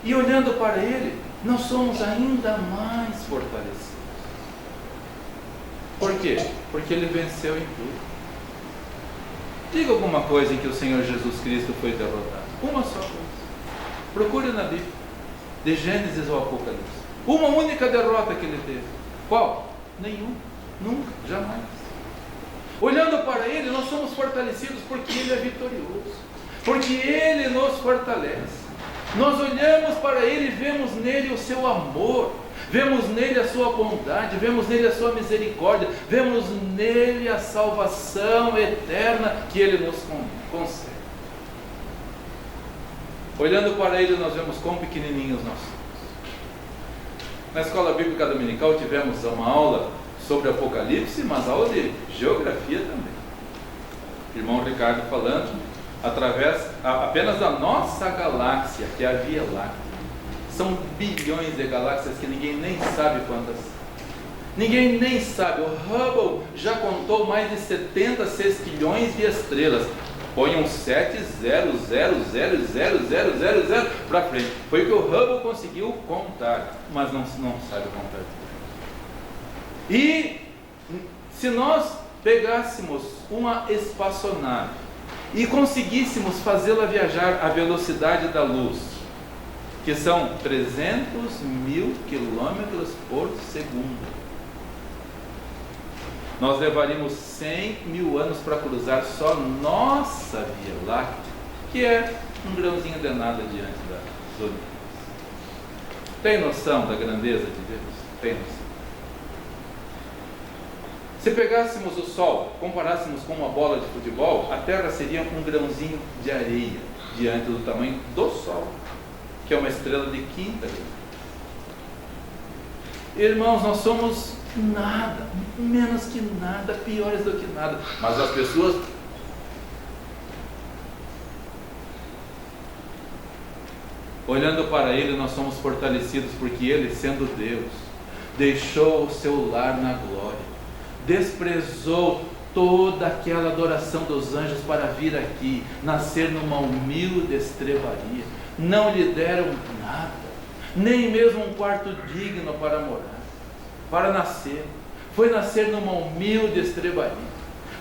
E olhando para Ele, nós somos ainda mais fortalecidos. Por quê? Porque Ele venceu em tudo. Diga alguma coisa em que o Senhor Jesus Cristo foi derrotado. Uma só coisa. Procure na Bíblia, de Gênesis ao Apocalipse. Uma única derrota que Ele teve. Qual? Nenhum. Nunca. Jamais. Olhando para Ele, nós somos fortalecidos porque Ele é vitorioso. Porque Ele nos fortalece. Nós olhamos para Ele e vemos nele o seu amor. Vemos nele a sua bondade, vemos nele a sua misericórdia, vemos nele a salvação eterna que Ele nos concede. Olhando para Ele, nós vemos quão pequenininhos nós somos. Na escola bíblica dominical tivemos uma aula sobre Apocalipse, mas aula de geografia também. Irmão Ricardo falando, através apenas da nossa galáxia, que é a Via Láctea. São bilhões de galáxias que ninguém nem sabe quantas. Ninguém nem sabe. O Hubble já contou mais de 70 sextilhões de estrelas. Põe um 700000000 para frente. Foi o que o Hubble conseguiu contar, mas não sabe contar. E se nós pegássemos uma espaçonave e conseguíssemos fazê-la viajar à velocidade da luz, que são 300 mil quilômetros por segundo, nós levaríamos 100 mil anos para cruzar só nossa Via Láctea, que é um grãozinho de nada diante do universo. Tem noção da grandeza de Deus? Tem noção. Se pegássemos o Sol, comparássemos com uma bola de futebol, a Terra seria um grãozinho de areia diante do tamanho do Sol, que é uma estrela de quinta grandeza. Irmãos, nós somos nada, menos que nada, piores do que nada. Mas as pessoas olhando para Ele, nós somos fortalecidos, porque Ele, sendo Deus, deixou o seu lar na glória, desprezou toda aquela adoração dos anjos para vir aqui, nascer numa humilde estrebaria. Não lhe deram nada, nem mesmo um quarto digno para morar, para nascer. Foi nascer numa humilde estrebaria.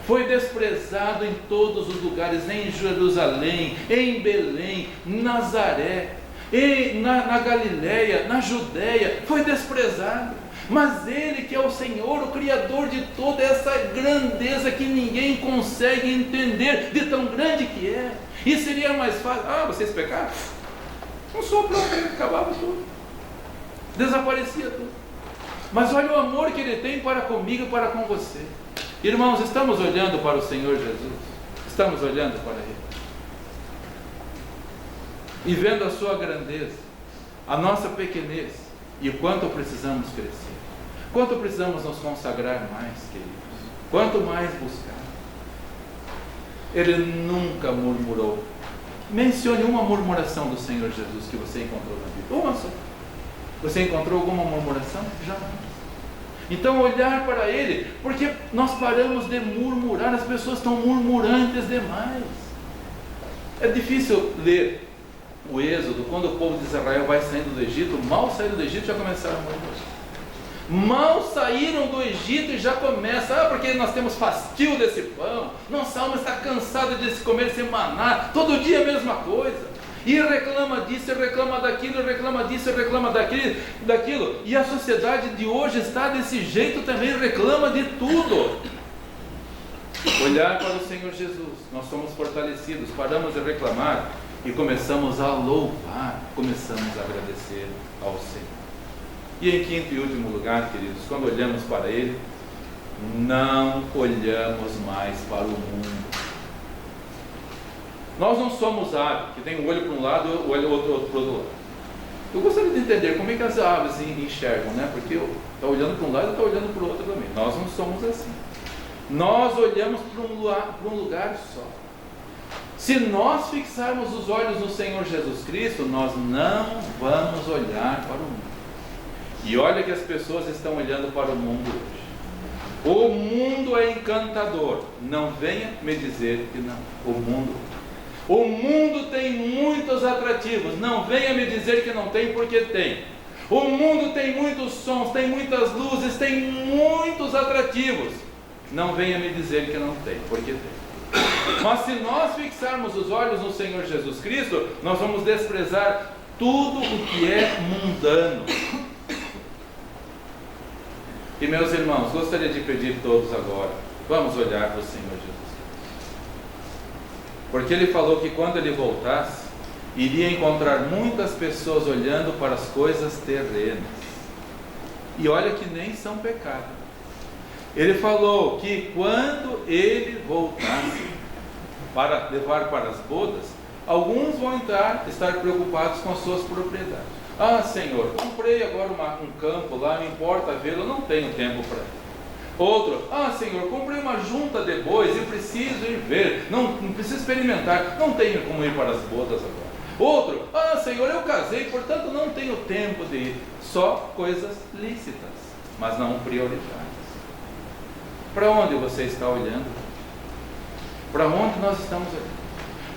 Foi desprezado em todos os lugares, em Jerusalém, em Belém, Nazaré, na Galileia, na Judéia. Foi desprezado. Mas Ele, que é o Senhor, o Criador de toda essa grandeza que ninguém consegue entender, de tão grande que é. E seria mais fácil: vocês pecaram? Um sopro, acabava tudo, desaparecia tudo. Mas olha o amor que Ele tem para comigo e para com você. Irmãos, estamos olhando para o Senhor Jesus? Estamos olhando para Ele? E vendo a sua grandeza, a nossa pequenez, e o quanto precisamos crescer, quanto precisamos nos consagrar mais, queridos, quanto mais buscar. Ele nunca murmurou. Mencione uma murmuração do Senhor Jesus que você encontrou na Bíblia. Uma só. Você encontrou alguma murmuração? Jamais. Então olhar para Ele, porque nós paramos de murmurar, as pessoas estão murmurantes demais. É difícil ler o Êxodo, quando o povo de Israel vai saindo do Egito. Mal saíram do Egito, já começaram a murmurar. Mal saíram do Egito e já começa: porque nós temos fastio desse pão, nossa alma está cansada de se comer esse maná, todo dia a mesma coisa. E reclama disso, e reclama daquilo, e reclama disso, e reclama daquilo. E a sociedade de hoje está desse jeito também, reclama de tudo. Olhar para o Senhor Jesus, nós somos fortalecidos, paramos de reclamar e começamos a louvar, começamos a agradecer ao Senhor. E em quinto e último lugar, queridos, quando olhamos para Ele, não olhamos mais para o mundo. Nós não somos aves, que tem um olho para um lado e o olho outro para o outro lado. Eu gostaria de entender como é que as aves enxergam, né? Porque está olhando para um lado e está olhando para o outro também. Nós não somos assim. Nós olhamos para um lugar só. Se nós fixarmos os olhos no Senhor Jesus Cristo, nós não vamos olhar para o mundo. E olha que as pessoas estão olhando para o mundo hoje. O mundo é encantador. Não venha me dizer que não. O mundo tem muitos atrativos. Não venha me dizer que não tem, porque tem. O mundo tem muitos sons, tem muitas luzes, tem muitos atrativos. Não venha me dizer que não tem, porque tem. Mas se nós fixarmos os olhos no Senhor Jesus Cristo, nós vamos desprezar tudo o que é mundano. E meus irmãos, gostaria de pedir todos agora, vamos olhar para o Senhor Jesus Cristo. Porque Ele falou que quando Ele voltasse, iria encontrar muitas pessoas olhando para as coisas terrenas. E olha que nem são pecado. Ele falou que quando Ele voltasse para levar para as bodas, alguns vão estar preocupados com as suas propriedades. Ah, Senhor, comprei agora um campo lá, me importa vê-lo, não tenho tempo para ir. Outro, ah, Senhor, comprei uma junta de bois e preciso ir ver, não preciso experimentar, não tenho como ir para as bodas agora. Outro, ah, Senhor, eu casei, portanto não tenho tempo de ir. Só coisas lícitas, mas não prioritárias. Para onde você está olhando? Para onde nós estamos olhando?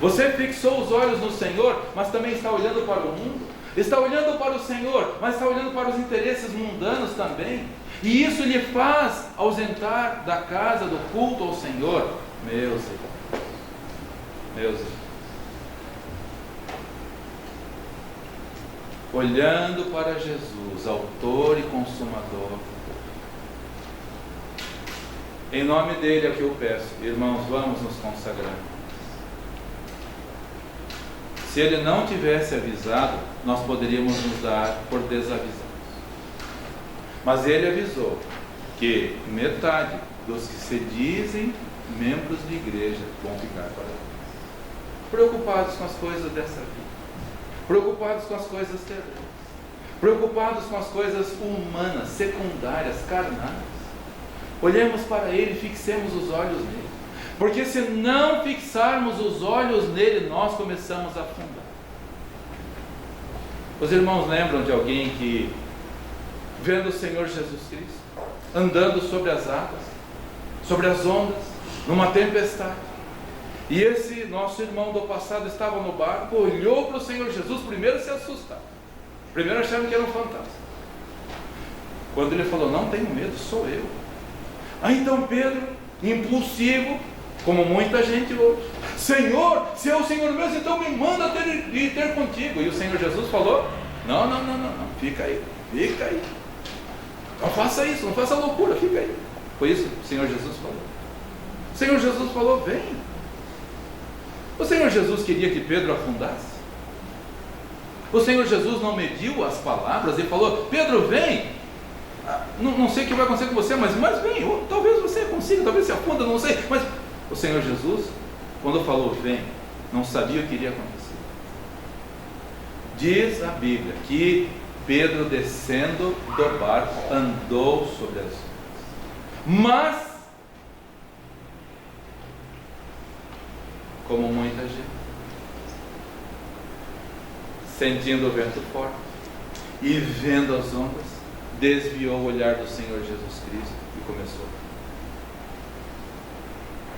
Você fixou os olhos no Senhor, mas também está olhando para o mundo? Está olhando para o Senhor, mas está olhando para os interesses mundanos também? E isso lhe faz ausentar da casa do culto ao Senhor? Meus irmãos, olhando para Jesus, autor e consumador, em nome dele é o que eu peço, irmãos, vamos nos consagrar. Se ele não tivesse avisado, nós poderíamos nos dar por desavisados. Mas ele avisou que metade dos que se dizem membros de igreja vão ficar para trás. Preocupados com as coisas dessa vida, preocupados com as coisas terrenas, preocupados com as coisas humanas, secundárias, carnais. Olhemos para ele e fixemos os olhos nele. Porque se não fixarmos os olhos nele, nós começamos a afundar. Os irmãos lembram de alguém que, vendo o Senhor Jesus Cristo, andando sobre as águas, sobre as ondas, numa tempestade, e esse nosso irmão do passado estava no barco, olhou para o Senhor Jesus, primeiro se assustaram, primeiro acharam que era um fantasma. Quando ele falou, não tenho medo, sou eu. Aí então Pedro, impulsivo, como muita gente hoje, Senhor, se é o Senhor mesmo, então me manda ter contigo. E o Senhor Jesus falou, não, fica aí. Não faça isso, não faça loucura, fica aí. Foi isso que o Senhor Jesus falou. O Senhor Jesus falou, vem. O Senhor Jesus queria que Pedro afundasse. O Senhor Jesus não mediu as palavras e falou, Pedro, vem. Não sei o que vai acontecer com você, mas vem, talvez você consiga, talvez se afunda, não sei. Mas o Senhor Jesus, quando falou vem, não sabia o que iria acontecer. Diz a Bíblia que Pedro, descendo do barco, andou sobre as ondas. Mas, como muita gente, sentindo o vento forte e vendo as ondas, desviou o olhar do Senhor Jesus Cristo e começou.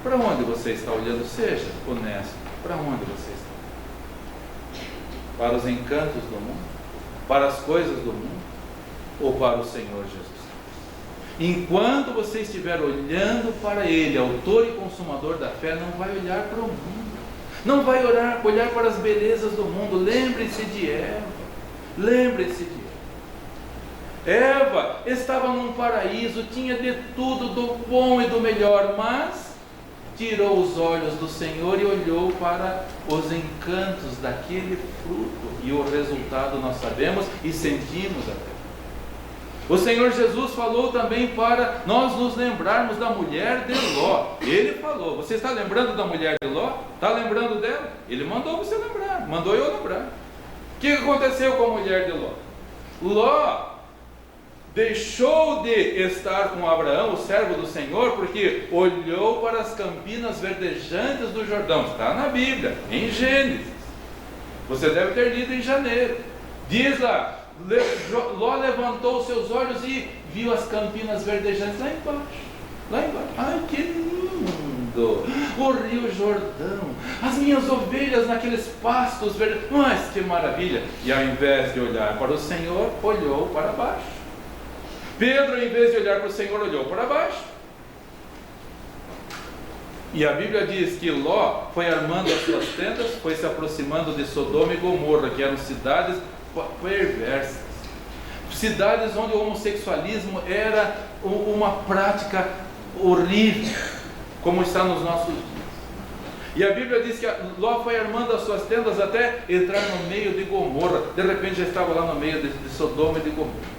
Para onde você está olhando? Seja honesto. Para onde você está? Para os encantos do mundo? Para as coisas do mundo? Ou para o Senhor Jesus Cristo? Enquanto você estiver olhando para Ele, autor e consumador da fé, não vai olhar para o mundo. Não vai olhar para as belezas do mundo. Lembre-se de Eva. Lembre-se de Eva. Eva estava num paraíso, tinha de tudo, do bom e do melhor, mas tirou os olhos do Senhor e olhou para os encantos daquele fruto, e o resultado nós sabemos e sentimos até. O Senhor Jesus falou também para nós nos lembrarmos da mulher de Ló. Ele falou, você está lembrando da mulher de Ló? Está lembrando dela? Ele mandou você lembrar, mandou eu lembrar. O que aconteceu com a mulher de Ló? Ló deixou de estar com Abraão, o servo do Senhor, porque olhou para as campinas verdejantes do Jordão. Está na Bíblia, em Gênesis. Você deve ter lido em janeiro. Diz lá, Ló levantou os seus olhos e viu as campinas verdejantes lá embaixo. Ai, que lindo! O rio Jordão, as minhas ovelhas naqueles pastos verdes. Mas que maravilha! E ao invés de olhar para o Senhor, olhou para baixo. Pedro, em vez de olhar para o Senhor, olhou para baixo. E a Bíblia diz que Ló foi armando as suas tendas, foi se aproximando de Sodoma e Gomorra, que eram cidades perversas, cidades onde o homossexualismo era uma prática horrível, como está nos nossos dias. E a Bíblia diz que Ló foi armando as suas tendas até entrar no meio de Gomorra. De repente já estava lá no meio de Sodoma e de Gomorra.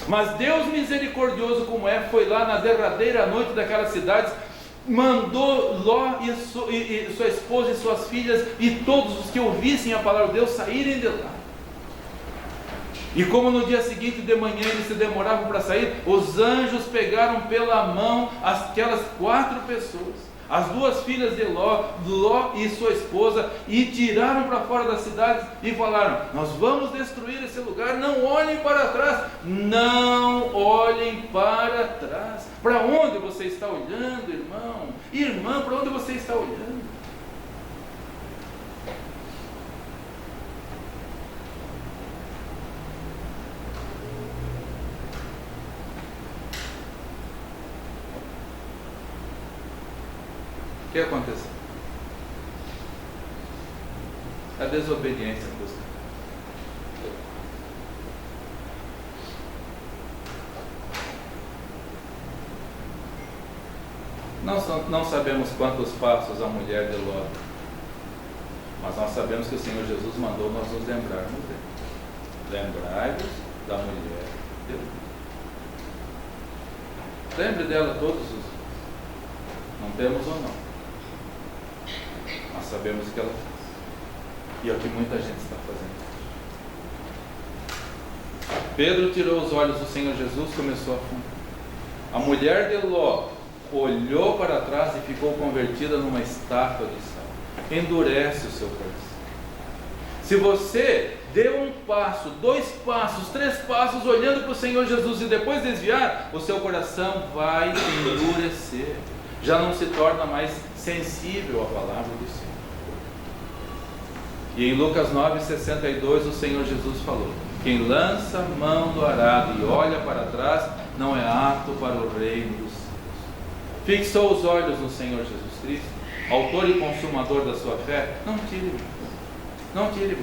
Mas Deus misericordioso como é, foi lá na derradeira noite daquelas cidades, mandou Ló e sua esposa e suas filhas e todos os que ouvissem a palavra de Deus saírem de lá. E como no dia seguinte de manhã eles se demoravam para sair, os anjos pegaram pela mão aquelas 4 pessoas, as 2 filhas de Ló e sua esposa, e tiraram para fora da cidade e falaram: nós vamos destruir esse lugar, não olhem para trás, não olhem para trás. Para onde você está olhando, irmão? Irmã, para onde você está olhando? O que aconteceu? A desobediência custa. Não sabemos quantos passos a mulher de Ló, mas nós sabemos que o Senhor Jesus mandou nós nos lembrarmos dele. Lembrai-vos da mulher de Ló. Lembre dela todos os dias. Não temos ou não? Nós sabemos o que ela fez. E é o que muita gente está fazendo. Pedro tirou os olhos do Senhor Jesus e começou a afundar. A mulher de Ló olhou para trás e ficou convertida numa estátua de sal. Endurece o seu coração. Se você deu um passo, 2 passos, 3 passos olhando para o Senhor Jesus e depois desviar, o seu coração vai endurecer. Já não se torna mais sensível à palavra do Senhor. E em Lucas 9,62 o Senhor Jesus falou: quem lança mão do arado e olha para trás não é apto para o reino dos céus. Fixou os olhos no Senhor Jesus Cristo, autor e consumador da sua fé. Não tire, não tire.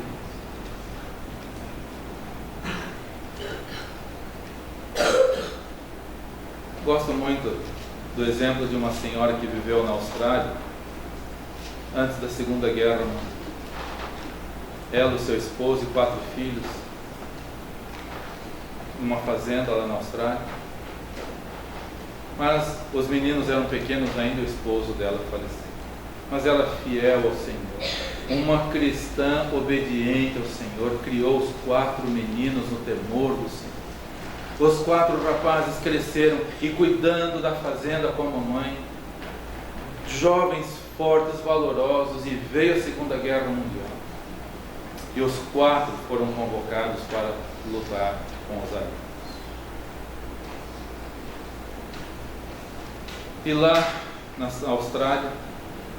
Gosto muito do exemplo de uma senhora que viveu na Austrália antes da Segunda Guerra Mundial. Ela, o seu esposo e 4 filhos, numa fazenda lá na Austrália. Mas os meninos eram pequenos ainda, o esposo dela faleceu. Mas ela, fiel ao Senhor, uma cristã obediente ao Senhor, criou os 4 meninos no temor do Senhor. Os 4 rapazes cresceram e cuidando da fazenda com a mamãe, jovens, fortes, valorosos, e veio a Segunda Guerra Mundial. E os 4 foram convocados para lutar com os aliados. E lá na Austrália,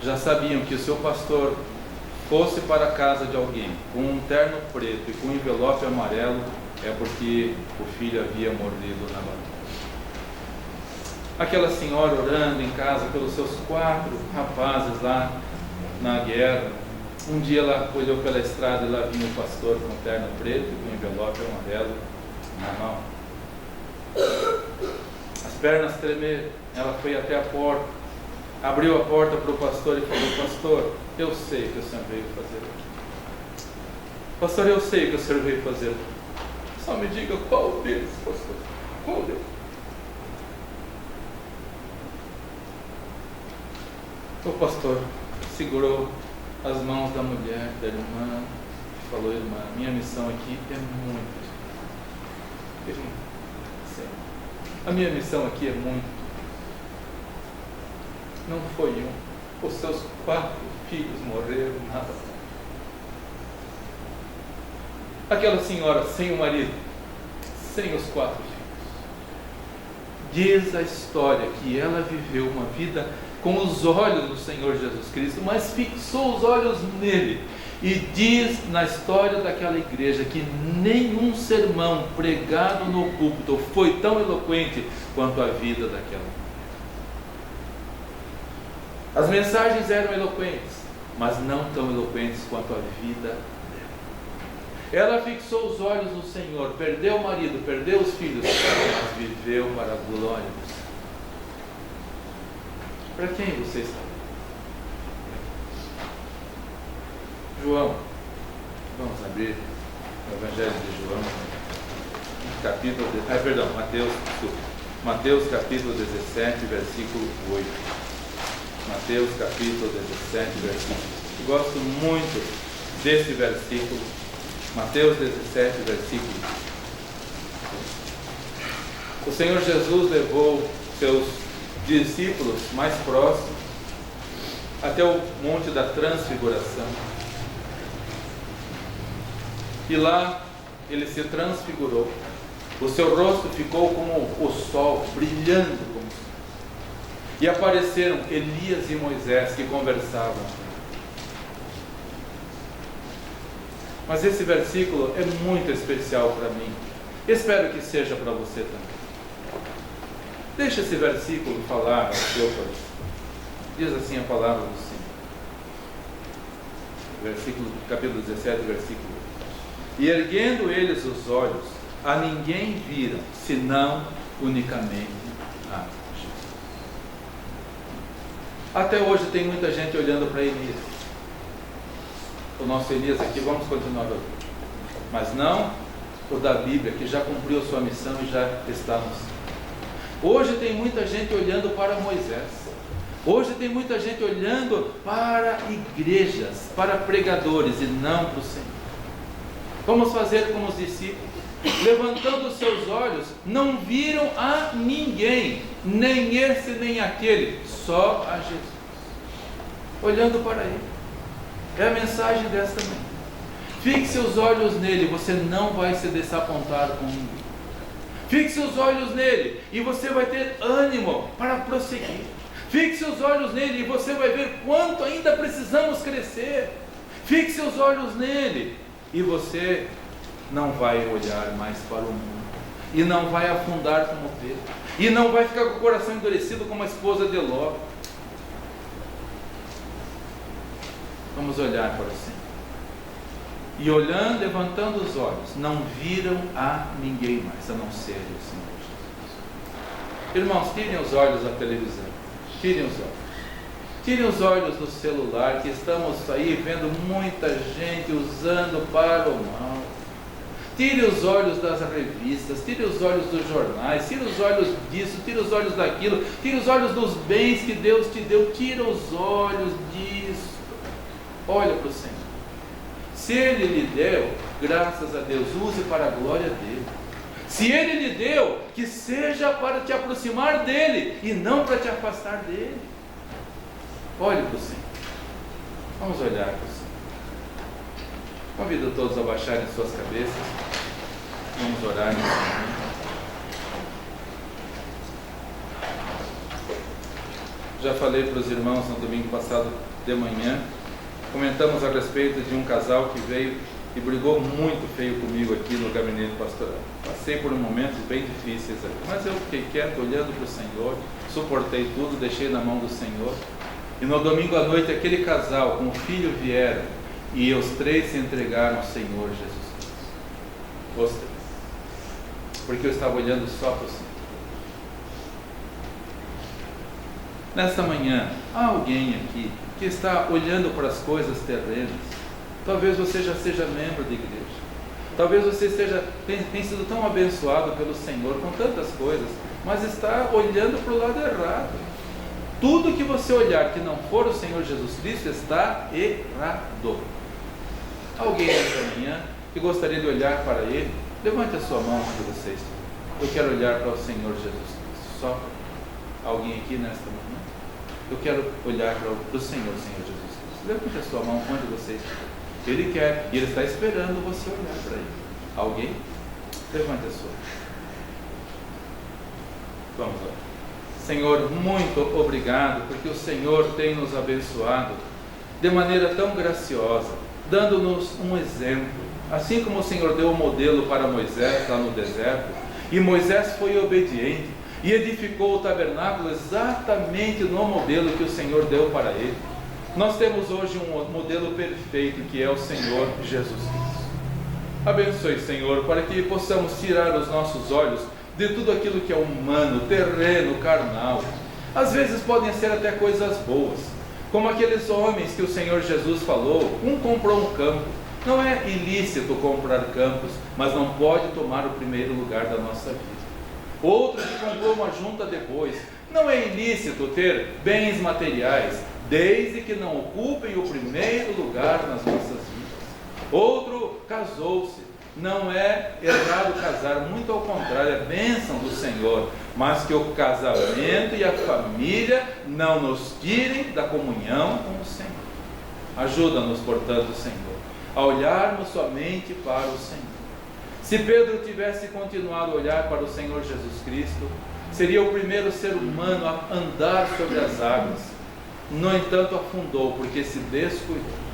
já sabiam que o seu pastor fosse para a casa de alguém com um terno preto e com um envelope amarelo, é porque o filho havia morrido na batalha. Aquela senhora orando em casa pelos seus 4 rapazes lá na guerra. Um dia ela olhou pela estrada e lá vinha o pastor com o terno preto e com o envelope amarelo na mão. As pernas tremeram. Ela foi até a porta, abriu a porta para o pastor e falou: pastor, eu sei o que o senhor veio fazer hoje. Pastor, eu sei o que o senhor veio fazer. Só me diga qual deles, pastor. Qual deles? O pastor segurou as mãos da mulher, da irmã, e falou: irmã, minha missão aqui é muito difícil. A minha missão aqui é muito. Não foi um. Os seus 4 filhos morreram nada. Aquela senhora sem o marido, sem os 4 filhos. Diz a história que ela viveu uma vida com os olhos do Senhor Jesus Cristo, mas fixou os olhos nele. E diz na história daquela igreja que nenhum sermão pregado no púlpito foi tão eloquente quanto a vida daquela mulher. As mensagens eram eloquentes, mas não tão eloquentes quanto a vida dela. Ela fixou os olhos no Senhor, perdeu o marido, perdeu os filhos, mas viveu para a glória do Senhor. Para quem você está? João, vamos abrir o Evangelho de João, Mateus capítulo 17, versículo 8. Mateus capítulo 17, versículo 8. Gosto muito desse versículo. Mateus 17, versículo O Senhor Jesus levou seus discípulos mais próximos até o Monte da Transfiguração. E lá ele se transfigurou. O seu rosto ficou como o sol, brilhando como o sol. E apareceram Elias e Moisés que conversavam. Mas esse versículo é muito especial para mim. Espero que seja para você também. Deixa esse versículo falar ao seu coração. Diz assim a palavra do Senhor. Capítulo 17, versículo 8. E erguendo eles os olhos, a ninguém viram, senão unicamente a Jesus. Até hoje tem muita gente olhando para Elias. O nosso Elias aqui, vamos continuar a ver. Mas não o da Bíblia, que já cumpriu sua missão e já está no céu. Hoje tem muita gente olhando para Moisés. Hoje tem muita gente olhando para igrejas, para pregadores e não para o Senhor. Vamos fazer como os discípulos. Levantando os seus olhos, não viram a ninguém, nem esse nem aquele, só a Jesus. Olhando para Ele. É a mensagem desta manhã. Fixe os olhos nele, você não vai se desapontar com ninguém. Fixe os olhos nele e você vai ter ânimo para prosseguir. Fixe os olhos nele e você vai ver quanto ainda precisamos crescer. Fixe os olhos nele e você não vai olhar mais para o mundo. E não vai afundar como Pedro. E não vai ficar com o coração endurecido como a esposa de Ló. Vamos olhar para o Senhor. E olhando, levantando os olhos, não viram a ninguém mais, a não ser o Senhor Jesus. Irmãos, tirem os olhos da televisão. Tirem os olhos. Tirem os olhos do celular, que estamos aí vendo muita gente usando para o mal. Tire os olhos das revistas, tire os olhos dos jornais, tire os olhos disso, tire os olhos daquilo, tire os olhos dos bens que Deus te deu, tira os olhos disso. Olha para o Senhor. Se Ele lhe deu, graças a Deus, use para a glória dEle. Se Ele lhe deu, que seja para te aproximar dEle e não para te afastar dEle. Olhe para o Senhor. Vamos olhar para o Senhor. Convido todos a baixarem suas cabeças. Vamos orar nesse momento. Já falei para os irmãos no domingo passado de manhã. Comentamos a respeito de um casal que veio e brigou muito feio comigo aqui no gabinete pastoral. Passei por momentos bem difíceis ali, mas eu fiquei quieto, olhando para o Senhor, suportei tudo, deixei na mão do Senhor. E no domingo à noite aquele casal com o filho vieram e os três se entregaram ao Senhor Jesus Cristo. Os três. Porque eu estava olhando só para o Senhor. Nesta manhã, há alguém aqui que está olhando para as coisas terrenas. Talvez você já seja membro da igreja. Talvez você tenha sido tão abençoado pelo Senhor com tantas coisas, mas está olhando para o lado errado. Tudo que você olhar que não for o Senhor Jesus Cristo está errado. Alguém nesta manhã que gostaria de olhar para Ele, levante a sua mão onde você está. Eu quero olhar para o Senhor Jesus Cristo. Só alguém aqui nesta manhã? Eu quero olhar para o Senhor Jesus Cristo. Levante a sua mão onde você está. Ele quer, e Ele está esperando você olhar para Ele. Alguém? Levante a sua mão. Vamos lá. Senhor, muito obrigado, porque o Senhor tem nos abençoado de maneira tão graciosa, dando-nos um exemplo. Assim como o Senhor deu o modelo para Moisés lá no deserto, e Moisés foi obediente, e edificou o tabernáculo exatamente no modelo que o Senhor deu para ele. Nós temos hoje um modelo perfeito, que é o Senhor Jesus Cristo. Abençoe, Senhor, para que possamos tirar os nossos olhos de tudo aquilo que é humano, terreno, carnal. Às vezes podem ser até coisas boas, como aqueles homens que o Senhor Jesus falou. Um comprou um campo. Não é ilícito comprar campos, mas não pode tomar o primeiro lugar da nossa vida. Outro que comprou uma junta de bois. Não é ilícito ter bens materiais, desde que não ocupem o primeiro lugar nas nossas vidas. Outro casou-se. Não é errado casar, muito ao contrário, é bênção do Senhor, mas que o casamento e a família não nos tirem da comunhão com o Senhor. Ajuda-nos, portanto, Senhor, a olharmos somente para o Senhor. Se Pedro tivesse continuado a olhar para o Senhor Jesus Cristo, seria o primeiro ser humano a andar sobre as águas. No entanto, afundou porque se descuidou.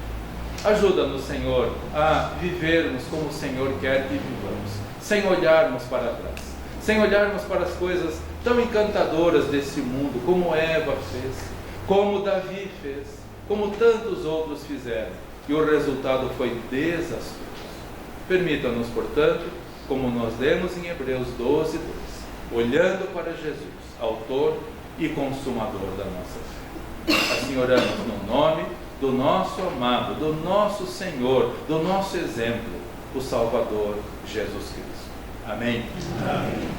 Ajuda-nos, Senhor, a vivermos como o Senhor quer que vivamos, sem olharmos para trás, sem olharmos para as coisas tão encantadoras desse mundo, como Eva fez, como Davi fez, como tantos outros fizeram, e o resultado foi desastroso. Permita-nos, portanto, como nós lemos em Hebreus 12:2, olhando para Jesus, autor e consumador da nossa fé. Assim oramos no nome do nosso amado, do nosso Senhor, do nosso exemplo, o Salvador Jesus Cristo. Amém. Amém.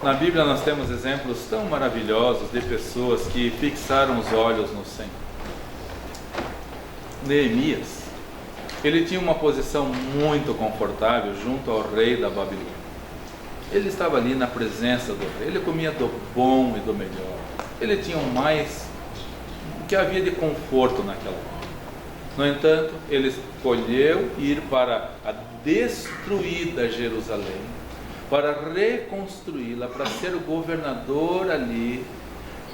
Na Bíblia nós temos exemplos tão maravilhosos de pessoas que fixaram os olhos no Senhor. Neemias, ele tinha uma posição muito confortável junto ao rei da Babilônia. Ele estava ali na presença do rei, ele comia do bom e do melhor. Ele tinha o mais que havia de conforto naquela época. No entanto, ele escolheu ir para a destruída Jerusalém, para reconstruí-la, para ser o governador ali,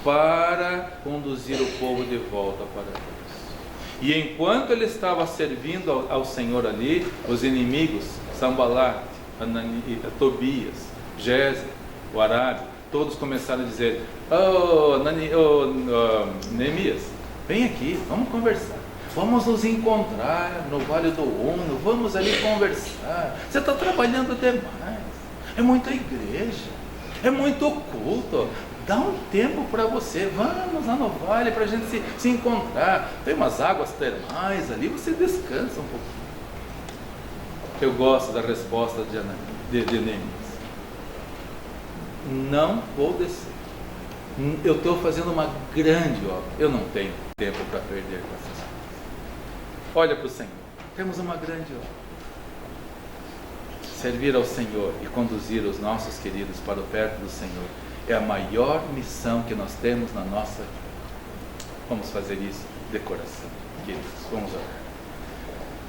para conduzir o povo de volta para Deus. E enquanto ele estava servindo ao Senhor ali, os inimigos, Sambalat, Tobias, Gesem, o Arábio, todos começaram a dizer: Neemias, vem aqui, vamos conversar. Vamos nos encontrar no Vale do Uno, vamos ali conversar. Você está trabalhando demais, é muita igreja, é muito culto. Dá um tempo para você, vamos lá no vale para a gente se encontrar. Tem umas águas termais ali, você descansa um pouquinho. Eu gosto da resposta de Neemias: não vou descer, eu estou fazendo uma grande obra, eu não tenho tempo para perder com essas coisas. Olha para o Senhor, temos uma grande obra. servir ao Senhor e conduzir os nossos queridos para o perto do Senhor é a maior missão que nós temos na nossa vida. Vamos fazer isso de coração, queridos. Vamos orar.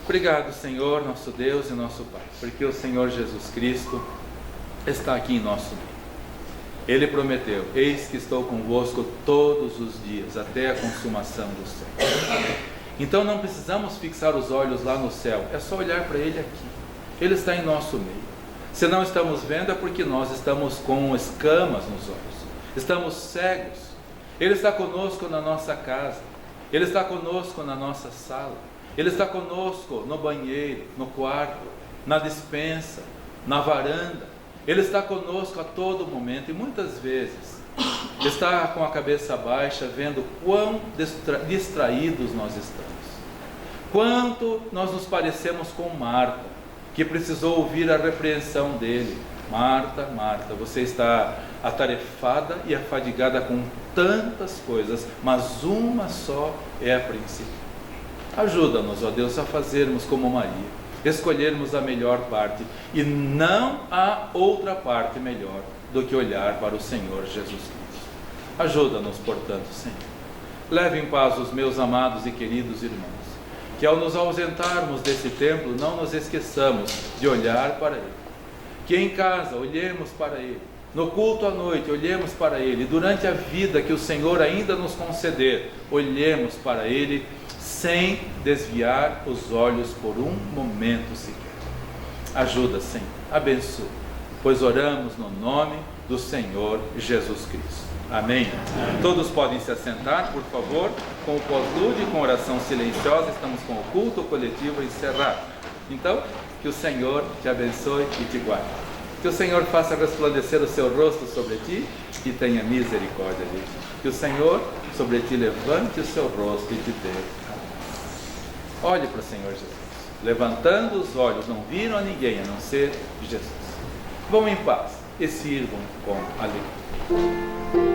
Obrigado, Senhor, nosso Deus e nosso Pai, porque o Senhor Jesus Cristo está aqui em nosso meio. Ele prometeu: eis que estou convosco todos os dias, até a consumação do século. Então não precisamos fixar os olhos lá no céu, é só olhar para Ele aqui. Ele está em nosso meio. Se não estamos vendo, é porque nós estamos com escamas nos olhos, estamos cegos. Ele está conosco na nossa casa, Ele está conosco na nossa sala, Ele está conosco no banheiro, no quarto, na despensa, na varanda. Ele está conosco a todo momento e muitas vezes está com a cabeça baixa, vendo quão distraídos nós estamos. Quanto nós nos parecemos com Marta, que precisou ouvir a repreensão dele. Marta, Marta, você está atarefada e afadigada com tantas coisas, mas uma só é a principal. Ajuda-nos, ó Deus, a fazermos como Maria, escolhermos a melhor parte, e não há outra parte melhor do que olhar para o Senhor Jesus Cristo. Ajuda-nos, portanto, Senhor. Leve em paz os meus amados e queridos irmãos, que ao nos ausentarmos desse templo, não nos esqueçamos de olhar para Ele. Que em casa olhemos para Ele, no culto à noite olhemos para Ele, durante a vida que o Senhor ainda nos conceder, olhemos para Ele, sem desviar os olhos por um momento sequer. Ajuda, Senhor, abençoa, pois oramos no nome do Senhor Jesus Cristo. Amém? Todos podem se assentar, por favor, com o pós-lúdio e com oração silenciosa. Estamos com o culto coletivo encerrado. Então, que o Senhor te abençoe e te guarde. Que o Senhor faça resplandecer o seu rosto sobre ti e tenha misericórdia de ti. Que o Senhor sobre ti levante o seu rosto e te dê a paz. Olhe para o Senhor Jesus. Levantando os olhos, não viram a ninguém a não ser Jesus. Vão em paz e sirvam com alegria.